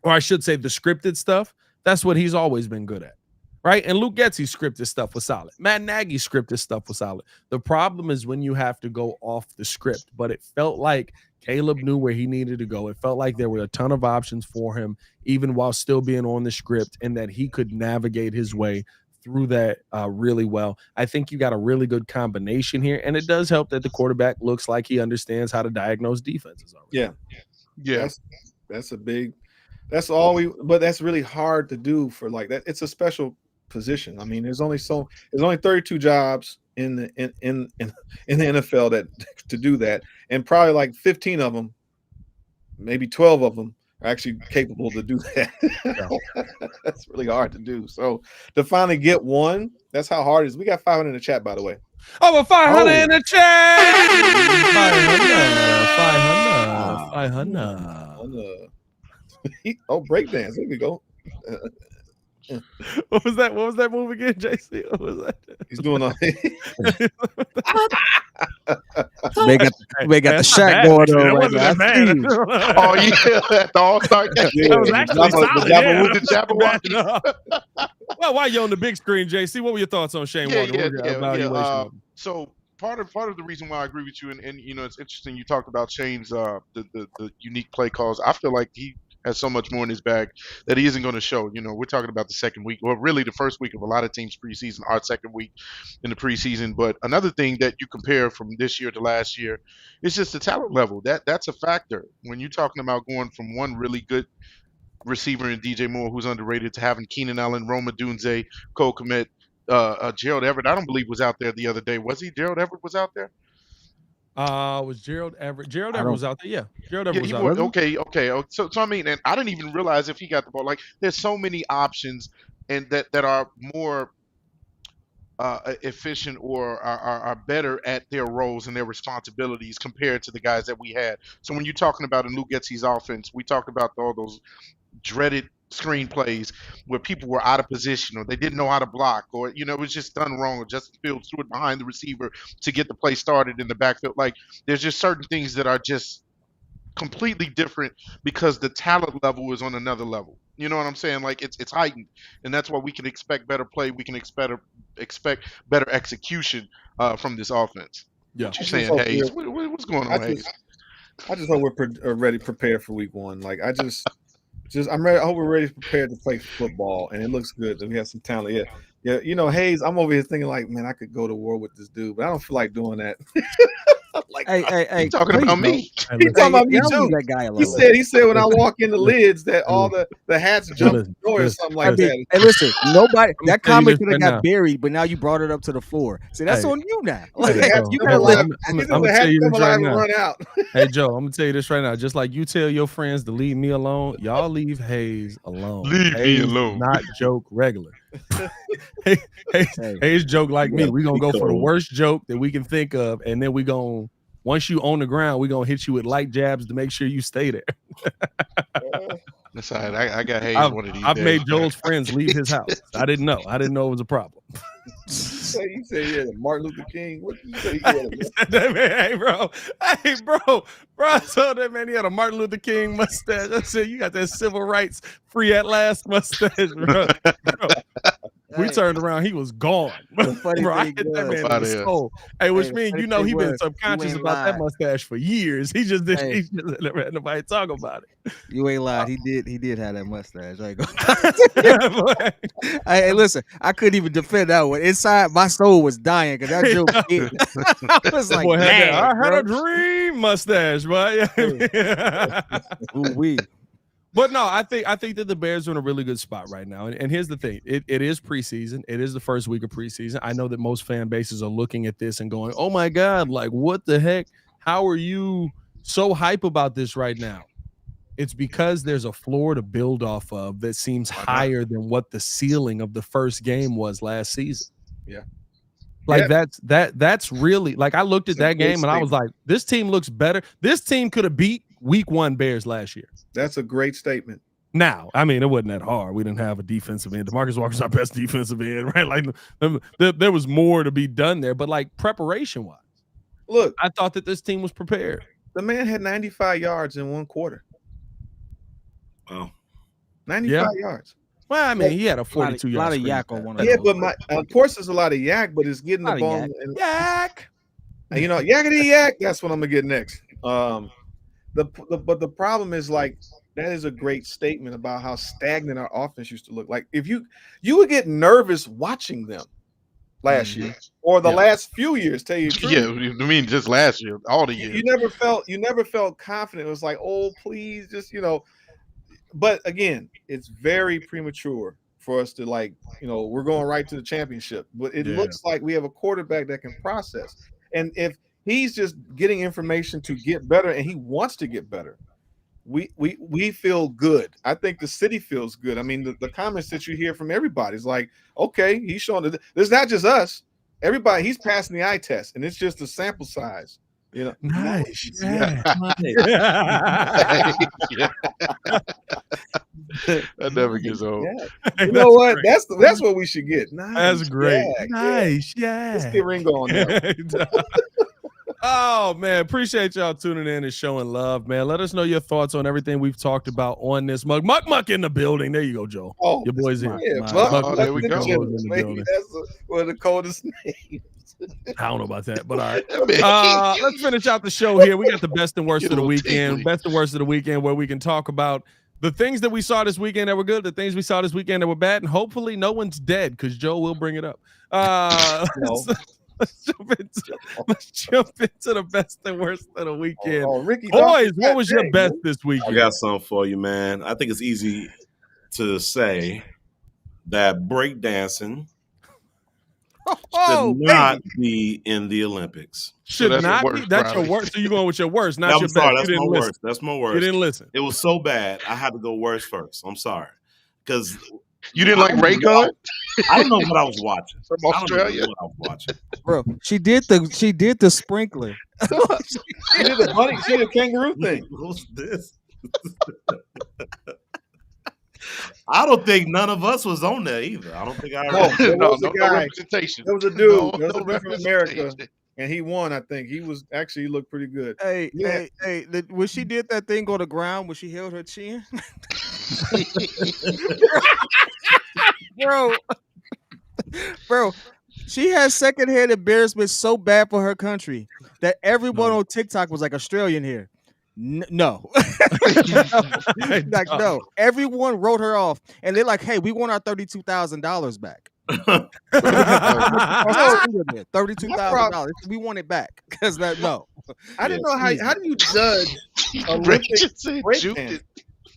or I should say the scripted stuff. That's what he's always been good at, right? And Luke Getsy's scripted stuff was solid. Matt Nagy's scripted stuff was solid. The problem is when you have to go off the script, but it felt like Caleb knew where he needed to go. It felt like there were a ton of options for him, even while still being on the script, and that he could navigate his way through that really well. I think you got a really good combination here, and it does help that the quarterback looks like he understands how to diagnose defenses already. Yeah. That's but that's really hard to do for like that. It's a special position. I mean, there's only 32 jobs in the NFL that to do that, and probably like 15 of them, maybe 12 of them are actually capable to do that. That's really hard to do. So to finally get one, that's how hard it is. We got 500 in the chat, by the way. Oh, 500 in the chat. 500. Oh, breakdance. There we go. What was that? What was that move again, JC? What was that? He's doing all. They got the Shaq going on right now. Oh yeah, the All-Star game. That was actually solid. The Jabberwocky. Well, while you're on the big screen, JC, what were your thoughts on Shane Waldron? So part of the reason why I agree with you, and you know, it's interesting you talked about Shane's the unique play calls. I feel like he has so much more in his bag that he isn't going to show. You know, we're talking about the second week, or really the first week of a lot of teams' preseason, our second week in the preseason. But another thing that you compare from this year to last year is just the talent level. That's a factor when you're talking about going from one really good receiver in DJ Moore, who's underrated, to having Keenan Allen, Rome Odunze, Cole Kmet, Gerald Everett. I don't believe was out there the other day. Was he? Gerald Everett was out there? Was Gerald Everett? Gerald Everett was out there. Yeah, Gerald Everett was out there. Okay. So I mean, and I didn't even realize if he got the ball. Like, there's so many options, and that are more efficient or are better at their roles and their responsibilities compared to the guys that we had. So when you're talking about in Luke Getsy's offense, we talked about all those dreaded screen plays where people were out of position, or they didn't know how to block, or you know, it was just done wrong, or Justin Fields threw it behind the receiver to get the play started in the backfield. Like, there's just certain things that are just completely different because the talent level is on another level. You know what I'm saying? Like, it's heightened, and that's why we can expect better play. We can expect better execution from this offense. Yeah. What you saying, Hayes? What's going on, Hayes? I just hope we're ready, prepared for week one. Like, I'm ready. I hope we're ready, prepared to play football, and it looks good that we have some talent. Yeah, Yeah, Hayes, I'm over here thinking like, man, I could go to war with this dude, but I don't feel like doing that. Like, Hey, You talking please about don't. me? Hey, he listen, talking about me Y'all leave too. that guy He alone. said when I listen, walk in the listen, lids that all listen, the hats jump listen, the door or listen, something I like mean, that. hey, listen, nobody. I'm gonna That tell you comment this could have right got now. buried, but now you brought it up to the fore. See, that's Hey, on you now. He said hey, the hats Joe, You come gotta hey, let. Joe, alive. He said I'm the gonna tell hats you come this right alive and now. run out. Hey, Joe, I'm gonna tell you this right now. Just like you tell your friends to leave me alone, y'all leave Hayes alone. Leave me Hayes alone. not joke regular. Hey, Hey, Hayes joke like me. Yeah, We gonna he go for the cold. worst joke that we can think of, and then we gonna once you on the ground, we gonna hit you with light jabs to make sure you stay there. That's all right. I got Hayes I've one of these I've days, made man. Joel's friends leave his house. I didn't know. I didn't know it was a problem. He said, yeah, Martin Luther King. What did you say? He said that, man, hey, bro, I told that man he had a Martin Luther King mustache. I said, you got that civil rights free at last mustache, bro. We hey, turned around, he was gone. the funny Bro, I thing hit that was, man in Outta the here. soul. Hey, which the means funny you know thing he been was, you subconscious ain't about that lied. mustache for years. He just Hey. he just never had nobody talk about You ain't lied. He did have that mustache. I ain't gonna- it. Hey, listen, I couldn't even defend that one. Inside, my soul was dying because that joke. I was That like, boy had that. man, I had bro. a dream mustache, boy. Ooh wee. But no, I think that the Bears are in a really good spot right now. And here's the thing: it is preseason. It is the first week of preseason. I know that most fan bases are looking at this and going, "Oh my God, like what the heck? How are you so hype about this right now?" It's because there's a floor to build off of that seems higher than what the ceiling of the first game was last season. Yeah. Like Yeah. that's really like I looked at It's a that great game and I was statement. like, this team looks better. This team could have beat week 1 Bears last year. That's a great statement. Now, I mean, it wasn't that hard. We didn't have a defensive end. DeMarcus Walker's our best defensive end, right? Like there was more to be done there, but like preparation wise, Look, I thought that this team was prepared. the man had 95 yards in one quarter. Wow. 95 yards. Well, I mean, he had a A 42 lot yard of screen yak on pass. one of Yeah, those. but of course there's a lot of yak, but it's getting the Lot of ball yak. and Yak. yakety yak. That's what I'm gonna get next. But the problem is like that is a great statement about how stagnant our offense used to look. Like if you would get nervous watching them last year or the Yeah. last few years. Tell you the truth. Yeah, I mean just last year, all the You years. never felt confident. It was like, oh, please, just But again, it's very premature for us to we're going right to the championship. But it Yeah. looks like we have a quarterback that can process. And if he's just getting information to get better and he wants to get better, we feel good. I think the city feels good. I mean, the comments that you hear from everybody is like, okay, he's showing that there's not just us. Everybody, he's passing the eye test, and it's just a sample size. Nice. Yeah. Yeah. That never gets old. Yeah. You know what? That's what we should get. Nice. That's great. Yeah. Nice. Yeah. Let's get Ringo on that. Oh man, appreciate y'all tuning in and showing love, man. Let us know your thoughts on everything we've talked about on this mug. Muck in the building. There you go, Joe. Oh, Your boy's in. yeah, Oh, there we the go. Chillers, maybe that's one of the coldest names. I don't know about that, but all right. Man. Let's finish out the show here. We got the best and worst Get of a the little weekend. tingly. Best and worst of the weekend, where we can talk about the things that we saw this weekend that were good, the things we saw this weekend that were bad, and hopefully no one's dead because Joe will bring it up. No. Let's jump into the best and worst of the weekend. Ricky, Boys, what was your best this I weekend? got something for you, man. I think it's easy to say that breakdancing should not be in the Olympics. Should that's your not be. worst, That's your Riley. worst. So you're going with your worst, not No, your I'm sorry. best. That's You my didn't listen. worst. That's my worst. You didn't listen. It was so bad. I had to go worst first. I'm sorry. Because You didn't like Raycon I don't know what I was watching. from I don't know Australia? what I was watching. Bro, she did the sprinkler. She did the bunny. She did the kangaroo thing. Who's this? I don't think none of us was on there either. I don't think I. No, there No, was a no guy. representation. There was a dude. No, There was no a dude from America, representation. and he won. I think he looked pretty good. Hey, Yeah. when she did that thing on the ground, when she held her chin, bro, she had secondhand embarrassment so bad for her country that everyone on TikTok was like, Australian here. No. Like, no. Everyone wrote her off, and they're like, hey, we want our $32,000 back. $32,000. We want it back because that no. I didn't know how do you judge Ray Olympic just said juked breakdance? it.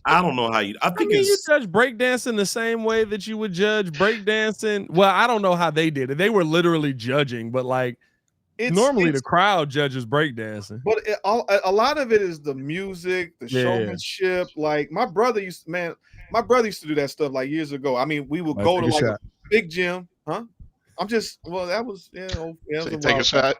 I don't know how you. I I think mean, you it's. judge breakdancing the same way that you would judge breakdancing. Well, I don't know how they did it. They were literally judging, but like normally the crowd judges breakdancing. But a lot of it is the music, the showmanship. Like my brother used to do that stuff like years ago. I mean, we would go to like a big gym, huh? I'm just that was So take a shot.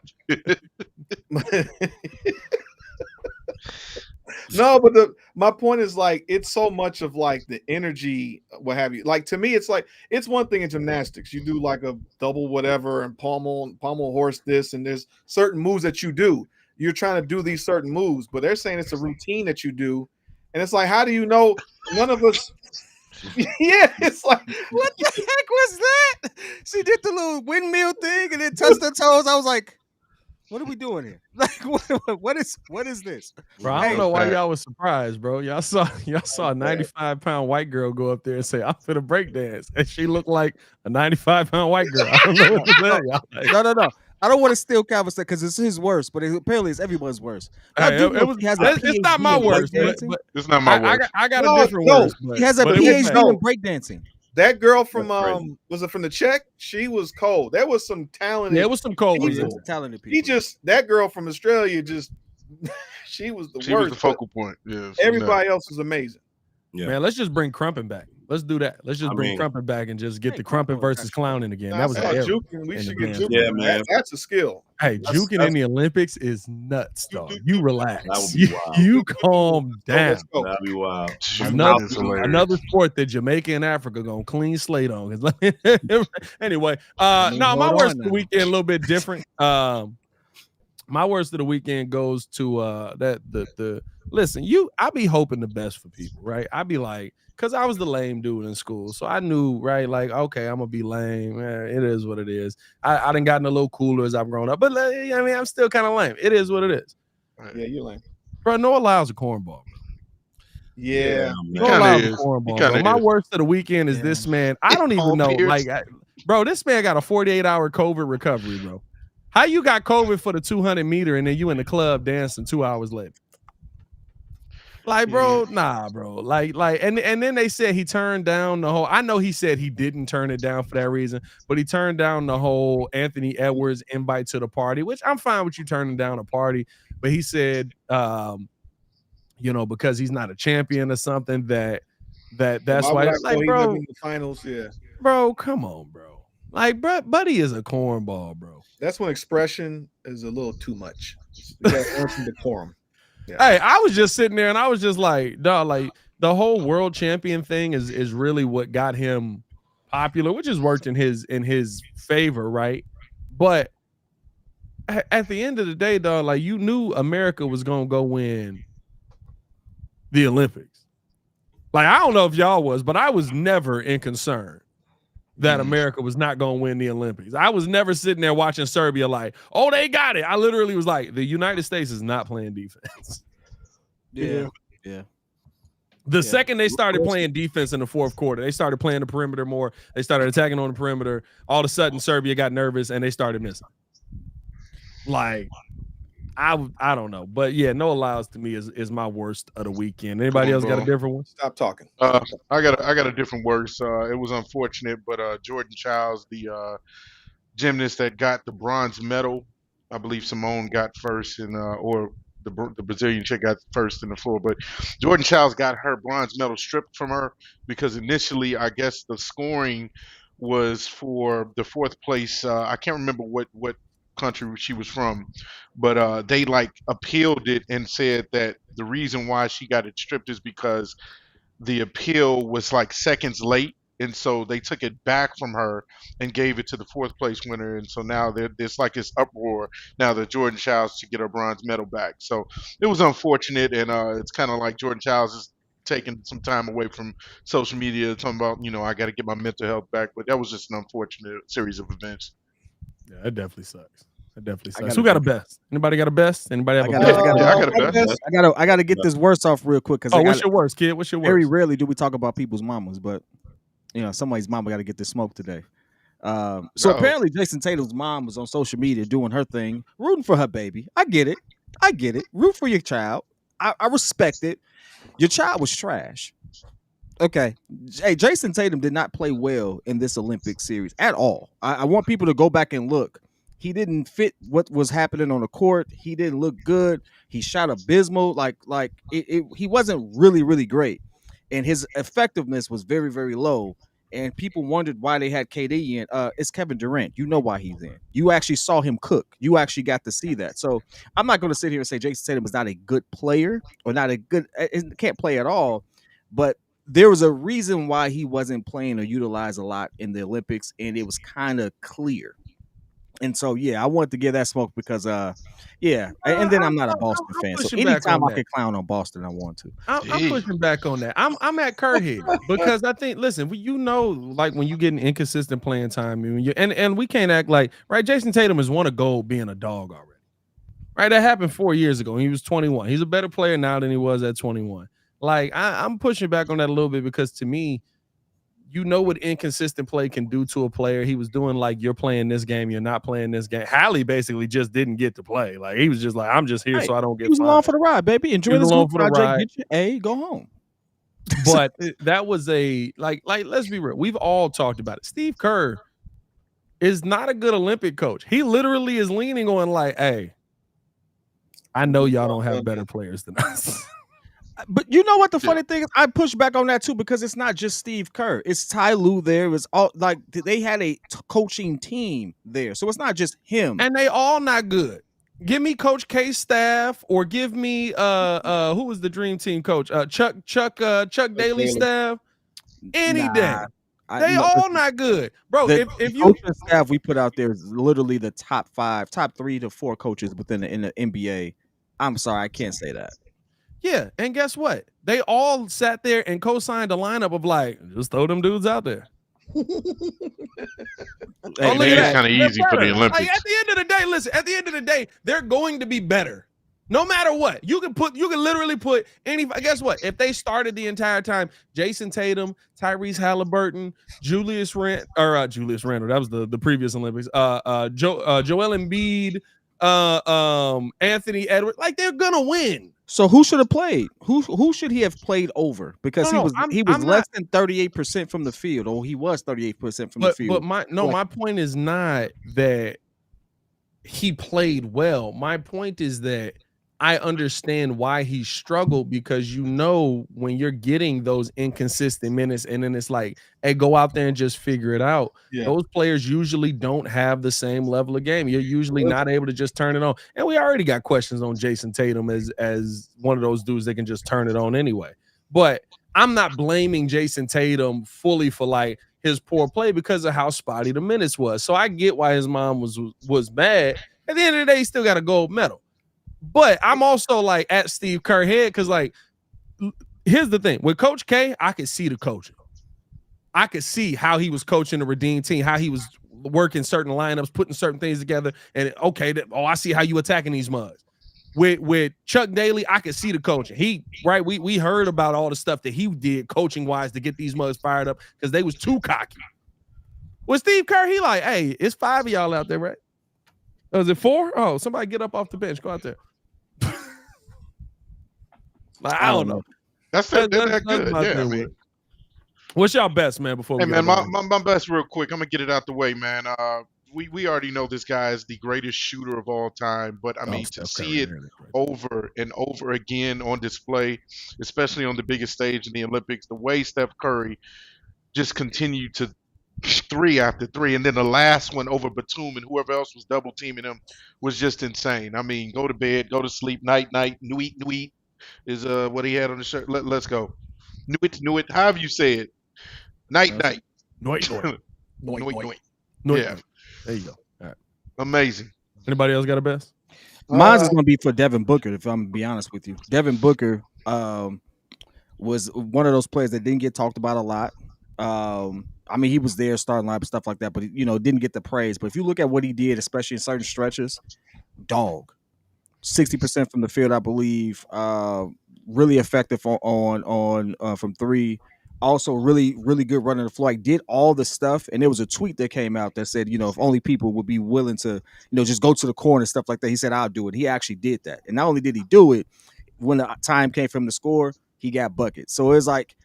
No, but my point is like it's so much of like the energy, what have you. Like to me, it's like it's one thing in gymnastics. You do like a double whatever and pommel horse this, and there's certain moves that you do. You're trying to do these certain moves, but they're saying it's a routine that you do, and it's like, how do you know? None of us. Yeah, it's like what the heck was that? She did the little windmill thing and then touched her toes. I was like, what are we doing here? Like, what is this? Bro, I don't know why y'all was surprised, bro. Y'all saw a 95-pound white girl go up there and say, I'm finna break dance. And she looked like a 95-pound white girl. I don't know what to tell y'all. No. I don't want to steal Calvin's because it's his worst, but apparently it's everyone's worst. It's not my worst. But it's not my worst. I got a different worst. He has a PhD in breakdancing. That girl from was it from the Czech? She was cold. There was some talented. There was some cold talented people. That girl from Australia she was the worst. She was the focal point. Yeah. Everybody else was amazing. Yeah. Man, let's just bring Crumpin back. Let's do that. Let's just bring Crumpin back and just get the Crumpin versus clowning again. That was juking. We should get juking. Yeah, man. That's a skill. Hey, juking in the Olympics is nuts, though. You relax. That would be wild. You calm down. That'd be wild. Another sport that Jamaica and Africa gonna clean slate on. Anyway, my worst of the weekend a little bit different. My worst of the weekend goes to listen, I be hoping the best for people, right? I be like, because I was the lame dude in school. So I knew, right, like, okay, I'm going to be lame. It is what it is. I done gotten a little cooler as I've grown up. But, I mean, I'm still kind of lame. It is what it is. Yeah, you're lame. Bro, Noah Lyles a cornball, bro. Yeah. Noah Lyles a cornball, bro. My worst of the weekend is this man. I don't even know. Like, bro, this man got a 48-hour COVID recovery, bro. How you got COVID for the 200-meter and then you in the club dancing 2 hours later? Like, bro, nah, bro. Like, and then they said he turned down the whole. I know he said he didn't turn it down for that reason, but he turned down the whole Anthony Edwards invite to the party, which I'm fine with you turning down a party. But he said, because he's not a champion or something, that's why. Like, bro, in the finals, yeah. Bro, come on, bro. Like, Buddy is a cornball, bro. That's when expression is a little too much. You got to earn some decorum. Yeah. Hey, I was just sitting there and I was just like, dog, like the whole world champion thing is really what got him popular, which has worked in his favor, right? But at the end of the day, dog, like you knew America was gonna go win the Olympics. Like, I don't know if y'all was, but I was never in concern that America was not going to win the Olympics. I was never sitting there watching Serbia like, oh, they got it. I literally was like, the United States is not playing defense. Yeah. The second they started playing defense in the fourth quarter, they started playing the perimeter more. They started attacking on the perimeter. All of a sudden, Serbia got nervous and they started missing. Like, I don't know. But yeah, Noah Lyles to me is my worst of the weekend. Anybody else got a different one? Stop talking. I got a different worst. It was unfortunate, but Jordan Childs, the gymnast that got the bronze medal, I believe Simone got first or the Brazilian chick got first in the floor, but Jordan Childs got her bronze medal stripped from her because initially I guess the scoring was for the fourth place. I can't remember what country she was from, but they like appealed it and said that the reason why she got it stripped is because the appeal was like seconds late, and so they took it back from her and gave it to the fourth place winner, and so now there's like this uproar now that Jordan Childs to get her bronze medal back. So it was unfortunate, and it's kind of like Jordan Childs is taking some time away from social media, talking about, I got to get my mental health back, but that was just an unfortunate series of events. Yeah, that definitely sucks. Who got a best? Anybody got a best? Anybody have a best? I got a best. I got to get this worst off real quick. What's your worst, kid? What's your worst? Very rarely do we talk about people's mamas, but somebody's mama got to get this smoke today. So Uh-oh. apparently Jason Tatum's mom was on social media doing her thing, rooting for her baby. I get it. Root for your child. I respect it. Your child was trash. Okay. Hey, Jason Tatum did not play well in this Olympic series at all. I want people to go back and look. He didn't fit what was happening on the court. He didn't look good. He shot abysmal. He wasn't really great, and his effectiveness was very low. And people wondered why they had KD in. It's Kevin Durant. You know why he's in. You actually saw him cook. You actually got to see that. So I'm not going to sit here and say Jason Tatum is not a good player or not a good. Can't play at all, but there was a reason why he wasn't playing or utilized a lot in the Olympics, and it was kind of clear. And so, yeah, I wanted to give that smoke because, yeah. And then I'm not a Boston fan, so pushing back anytime on I that. can clown on Boston, I want to. I'm Gee. pushing back on that. I'm at Kerr here because I think, listen, you know, like when you get an inconsistent playing time, and we can't act like, right, Jason Tatum has won a gold being a dog already. Right, that happened 4 years ago. He was 21. He's a better player now than he was at 21. Like I'm pushing back on that a little bit because to me, you know what inconsistent play can do to a player. He was doing like, you're playing this game, you're not playing this game. Hallie basically just didn't get to play. Like he was just like, I'm just here Hey, so I don't He get was along fined. for the ride, baby. Enjoy was this along group for the project. ride. Get your A, go home. But that was a like let's be real. We've all talked about it. Steve Kerr is not a good Olympic coach. He literally is leaning on like, hey, I know y'all don't have better players than us. But you know what the funny thing is? I push back on that too because it's not just Steve Kerr. It's Ty Lue there. It's all like they had a coaching team there, so it's not just him. And they all not good. Give me Coach K's staff, or give me who was the dream team coach? Chuck Daly Daly. staff. Any Nah, day. They all not good, bro. The If you coaching staff we put out there is literally the top 3 to 4 coaches within in the NBA. I'm sorry, I can't say that. yeah, and guess what? They all sat there and co-signed a lineup of like, just throw them dudes out there. Hey, look It at is that. kind of They're easy for the better. Olympics. Like, at the end of the day, listen, at the end of the day, they're going to be better. No matter what. You can literally put any, guess what? If they started the entire time, Jason Tatum, Tyrese Halliburton, Julius Randle, that was the previous Olympics, Joel Embiid, Anthony Edwards, like they're gonna win. So who should have played? Who should he have played over? Because No, he was I'm less not, than 38% from the field, or he was 38% from the field. But my point is not that he played well. My point is that I understand why he struggled, because you know when you're getting those inconsistent minutes and then it's like, hey, go out there and just figure it out. Yeah. Those players usually don't have the same level of game. You're usually not able to just turn it on. And we already got questions on Jason Tatum as one of those dudes that can just turn it on anyway. But I'm not blaming Jason Tatum fully for like his poor play because of how spotty the minutes was. So I get why his mom was mad. At the end of the day, he still got a gold medal. But I'm also like at Steve Kerr head because, like, here's the thing. With Coach K, I could see the coaching. I could see how he was coaching the Redeem team, how he was working certain lineups, putting certain things together. And, okay, I see how you attacking these mugs. With Chuck Daly, I could see the coaching. We heard about all the stuff that he did coaching-wise to get these mugs fired up because they was too cocky. With Steve Kerr, he like, hey, it's 5 of y'all out there, right? Oh, is it 4? Oh, somebody get up off the bench. Go out there. Like, I don't know. That's that good. Yeah, I mean. What's y'all best, man? Before Hey we man, my best real quick. I'm gonna get it out the way, man. We already know this guy is the greatest shooter of all time, but I mean to see it over and over again on display, especially on the biggest stage in the Olympics, the way Steph Curry just continued to 3 after 3, and then the last one over Batum and whoever else was double teaming him was just insane. I mean, go to bed, go to sleep, night, nuit is what he had on the shirt. Let's go. Nuit, however you say it. Night. Noit. Yeah. There you go. All right. Amazing. Anybody else got a best? Mine is going to be for Devin Booker, if I'm going to be honest with you. Devin Booker was one of those players that didn't get talked about a lot. I mean, he was there starting lineup and stuff like that, but didn't get the praise. But if you look at what he did, especially in certain stretches, dog, 60% from the field, I believe. Really effective on from 3. also really, really good running the floor. Like did all the stuff, and there was a tweet that came out that said, if only people would be willing to, just go to the corner and stuff like that. He said, "I'll do it." He actually did that, and not only did he do it, when the time came for him to score, he got buckets. So it's like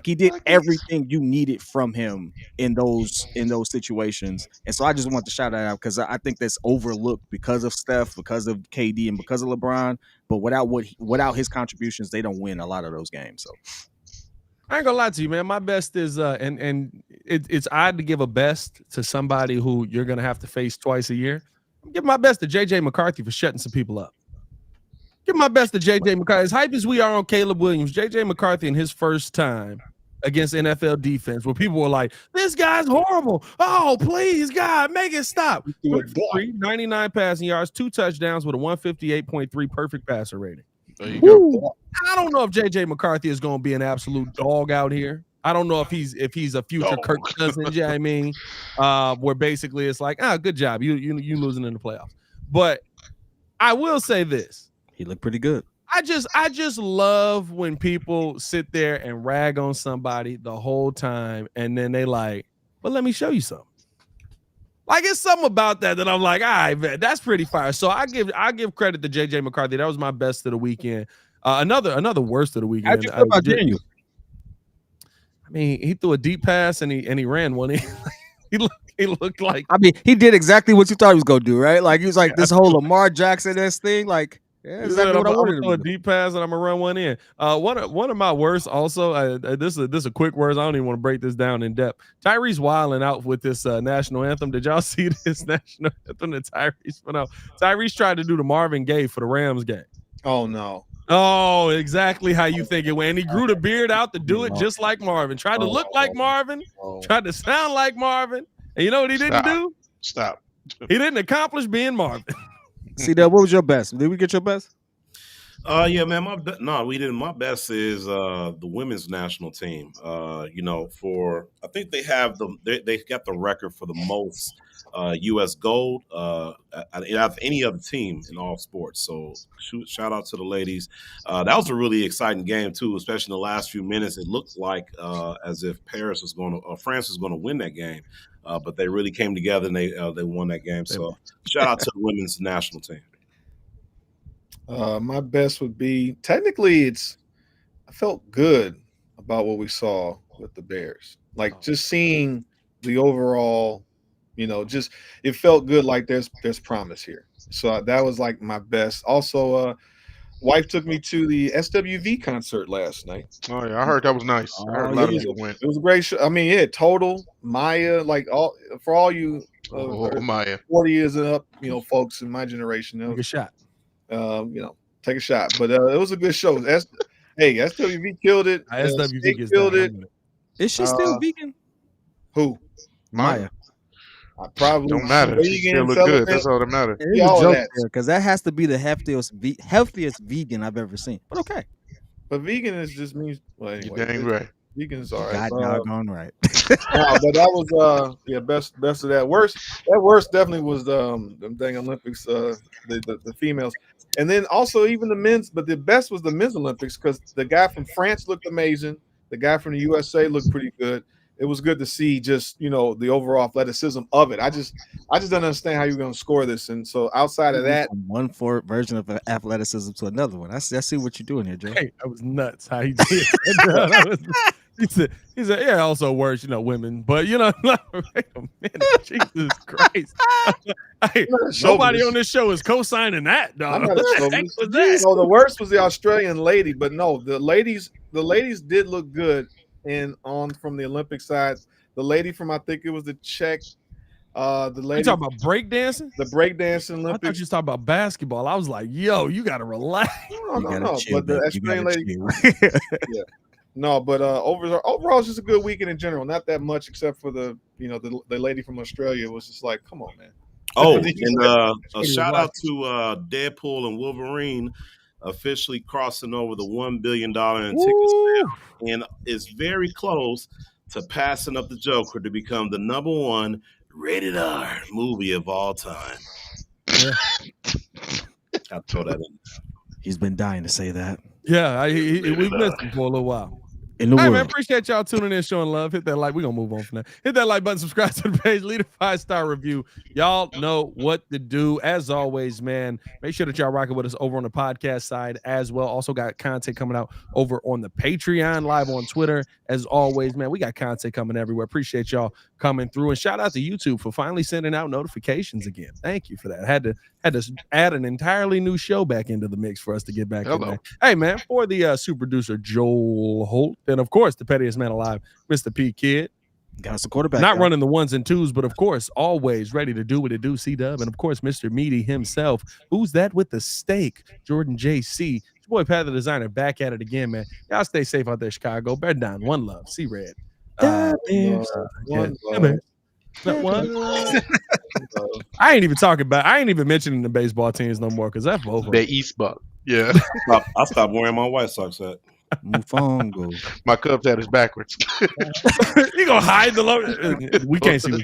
he did everything you needed from him in those situations. And so I just want to shout that out because I think that's overlooked because of Steph, because of KD, and because of LeBron. But without his contributions, they don't win a lot of those games. So I ain't gonna lie to you, man. My best is and it's odd to give a best to somebody who you're gonna have to face twice a year. I'm giving my best to JJ McCarthy for shutting some people up. Give my best to JJ McCarthy. As hype as we are on Caleb Williams, JJ McCarthy in his first time against NFL defense, where people were like, "This guy's horrible. Oh, please, God, make it stop." 99 passing yards, 2 touchdowns with a 158.3 perfect passer rating. There you go. I don't know if JJ McCarthy is going to be an absolute dog out here. I don't know if he's a future Kirk Cousins. Yeah, I mean, where basically it's like, good job, you losing in the playoffs. But I will say this. He looked pretty good. I just love when people sit there and rag on somebody the whole time, and then they like, well, let me show you something. Like it's something about that I'm like, all right, man, that's pretty fire. So I give credit to JJ McCarthy. That was my best of the weekend. Another worst of the weekend. How'd you feel about Daniel? I mean, he threw a deep pass and he ran one. He looked like. I mean, he did exactly what you thought he was gonna do, right? Like he was like this whole Lamar Jackson-esque thing, like. Yeah, exactly what I wanted to do. A deep pass and I'm gonna run one in. One of my worst also. This is a quick words. I don't even want to break this down in depth. Tyrese wilding out with this national anthem. Did y'all see this national anthem that Tyrese went out? Tyrese tried to do the Marvin Gaye for the Rams game. Oh no. Oh, exactly how you think it went. And he grew the beard out to do it just like Marvin. Tried to look like Marvin. Tried to sound like Marvin. And you know what he didn't do? Stop. He didn't accomplish being Marvin. See that? What was your best? Did we get your best? Yeah, man. We didn't. My best is the women's national team. I think they have they got the record for the most U.S. gold out of any other team in all sports. So shout out to the ladies. That was a really exciting game too, especially in the last few minutes. It looked like as if France was going to win that game. But they really came together and they won that game. So shout out to the women's national team. My best would be technically I felt good about what we saw with the Bears. Like just seeing the overall, just it felt good. Like there's promise here. So that was like my best. Also, wife took me to the SWV concert last night. Oh yeah, I heard that was nice. I heard a lot of people went. It was a great show. I mean, yeah, Total, Maya, like all you Maya 40 years and up, folks in my generation. Take a shot. Take a shot. But it was a good show. SWV killed it. SWV killed it. Is she still vegan? Who? Maya. I probably don't matter. She still look good. That's all that matters. Because that has to be the healthiest vegan I've ever seen. But okay. But vegan is just means. Well, anyway, you dang right. Vegan's all right. Doggone right. But that was best of that. Worst definitely was the dang Olympics. The females, and then also even the men's. But the best was the men's Olympics because the guy from France looked amazing. The guy from the USA looked pretty good. It was good to see just the overall athleticism of it. I just don't understand how you're going to score this. And so outside of that, from one version of athleticism to another one. I see what you're doing here, Joe. Hey, that was nuts how he did. He said, yeah, also worse, women, but wait a minute, Jesus Christ. Hey, nobody on this show is co-signing that, dog. I'm not that? No, the worst was the Australian lady, but no, the ladies did look good. And from the Olympic side, the lady from I think it was the Czech, the lady. You talking about breakdancing? The breakdancing Olympics. I thought you was talking about basketball. I was like, yo, you gotta relax. No. But the Australian lady. Yeah. No, but overall, it's just a good weekend in general. Not that much, except for the lady from Australia was just like, come on, man. Oh, and a shout out to Deadpool and Wolverine officially crossing over the $1 billion in ticket sales, and is very close to passing up the Joker to become the #1 rated R movie of all time. Yeah. I'll throw that in. He's been dying to say that. Yeah, we've missed him for a little while. in the All right, world. man. Appreciate y'all tuning in, showing love. Hit that like. We're gonna move on from that. Hit that like button, subscribe to the page, leave a 5-star review. Y'all know what to do. As always, man, make sure that y'all rocking with us over on the podcast side as well. Also got content coming out over on the Patreon, live on Twitter. As always, man, we got content coming everywhere. Appreciate y'all coming through. And shout out to YouTube for finally sending out notifications again. Thank you for that. Had to add an entirely new show back into the mix for us to get back in there. Hey, man, for the super producer Joel Holt, and of course the pettiest man alive, Mr. P Kid. Got us a quarterback. Not running the ones and twos, but of course always ready to do what it do, C-Dub. And of course Mr. Meaty himself. Who's that with the steak? Jordan JC. Your boy Pat the Designer back at it again, man. Y'all stay safe out there, Chicago. Bear down. One love. C-Red. One I ain't even mentioning the baseball teams no more because that's over. The East Buck. Yeah. I stopped wearing my White Sox hat. Mufongo. My Cubs hat is backwards. You gonna hide the logo? We can't see.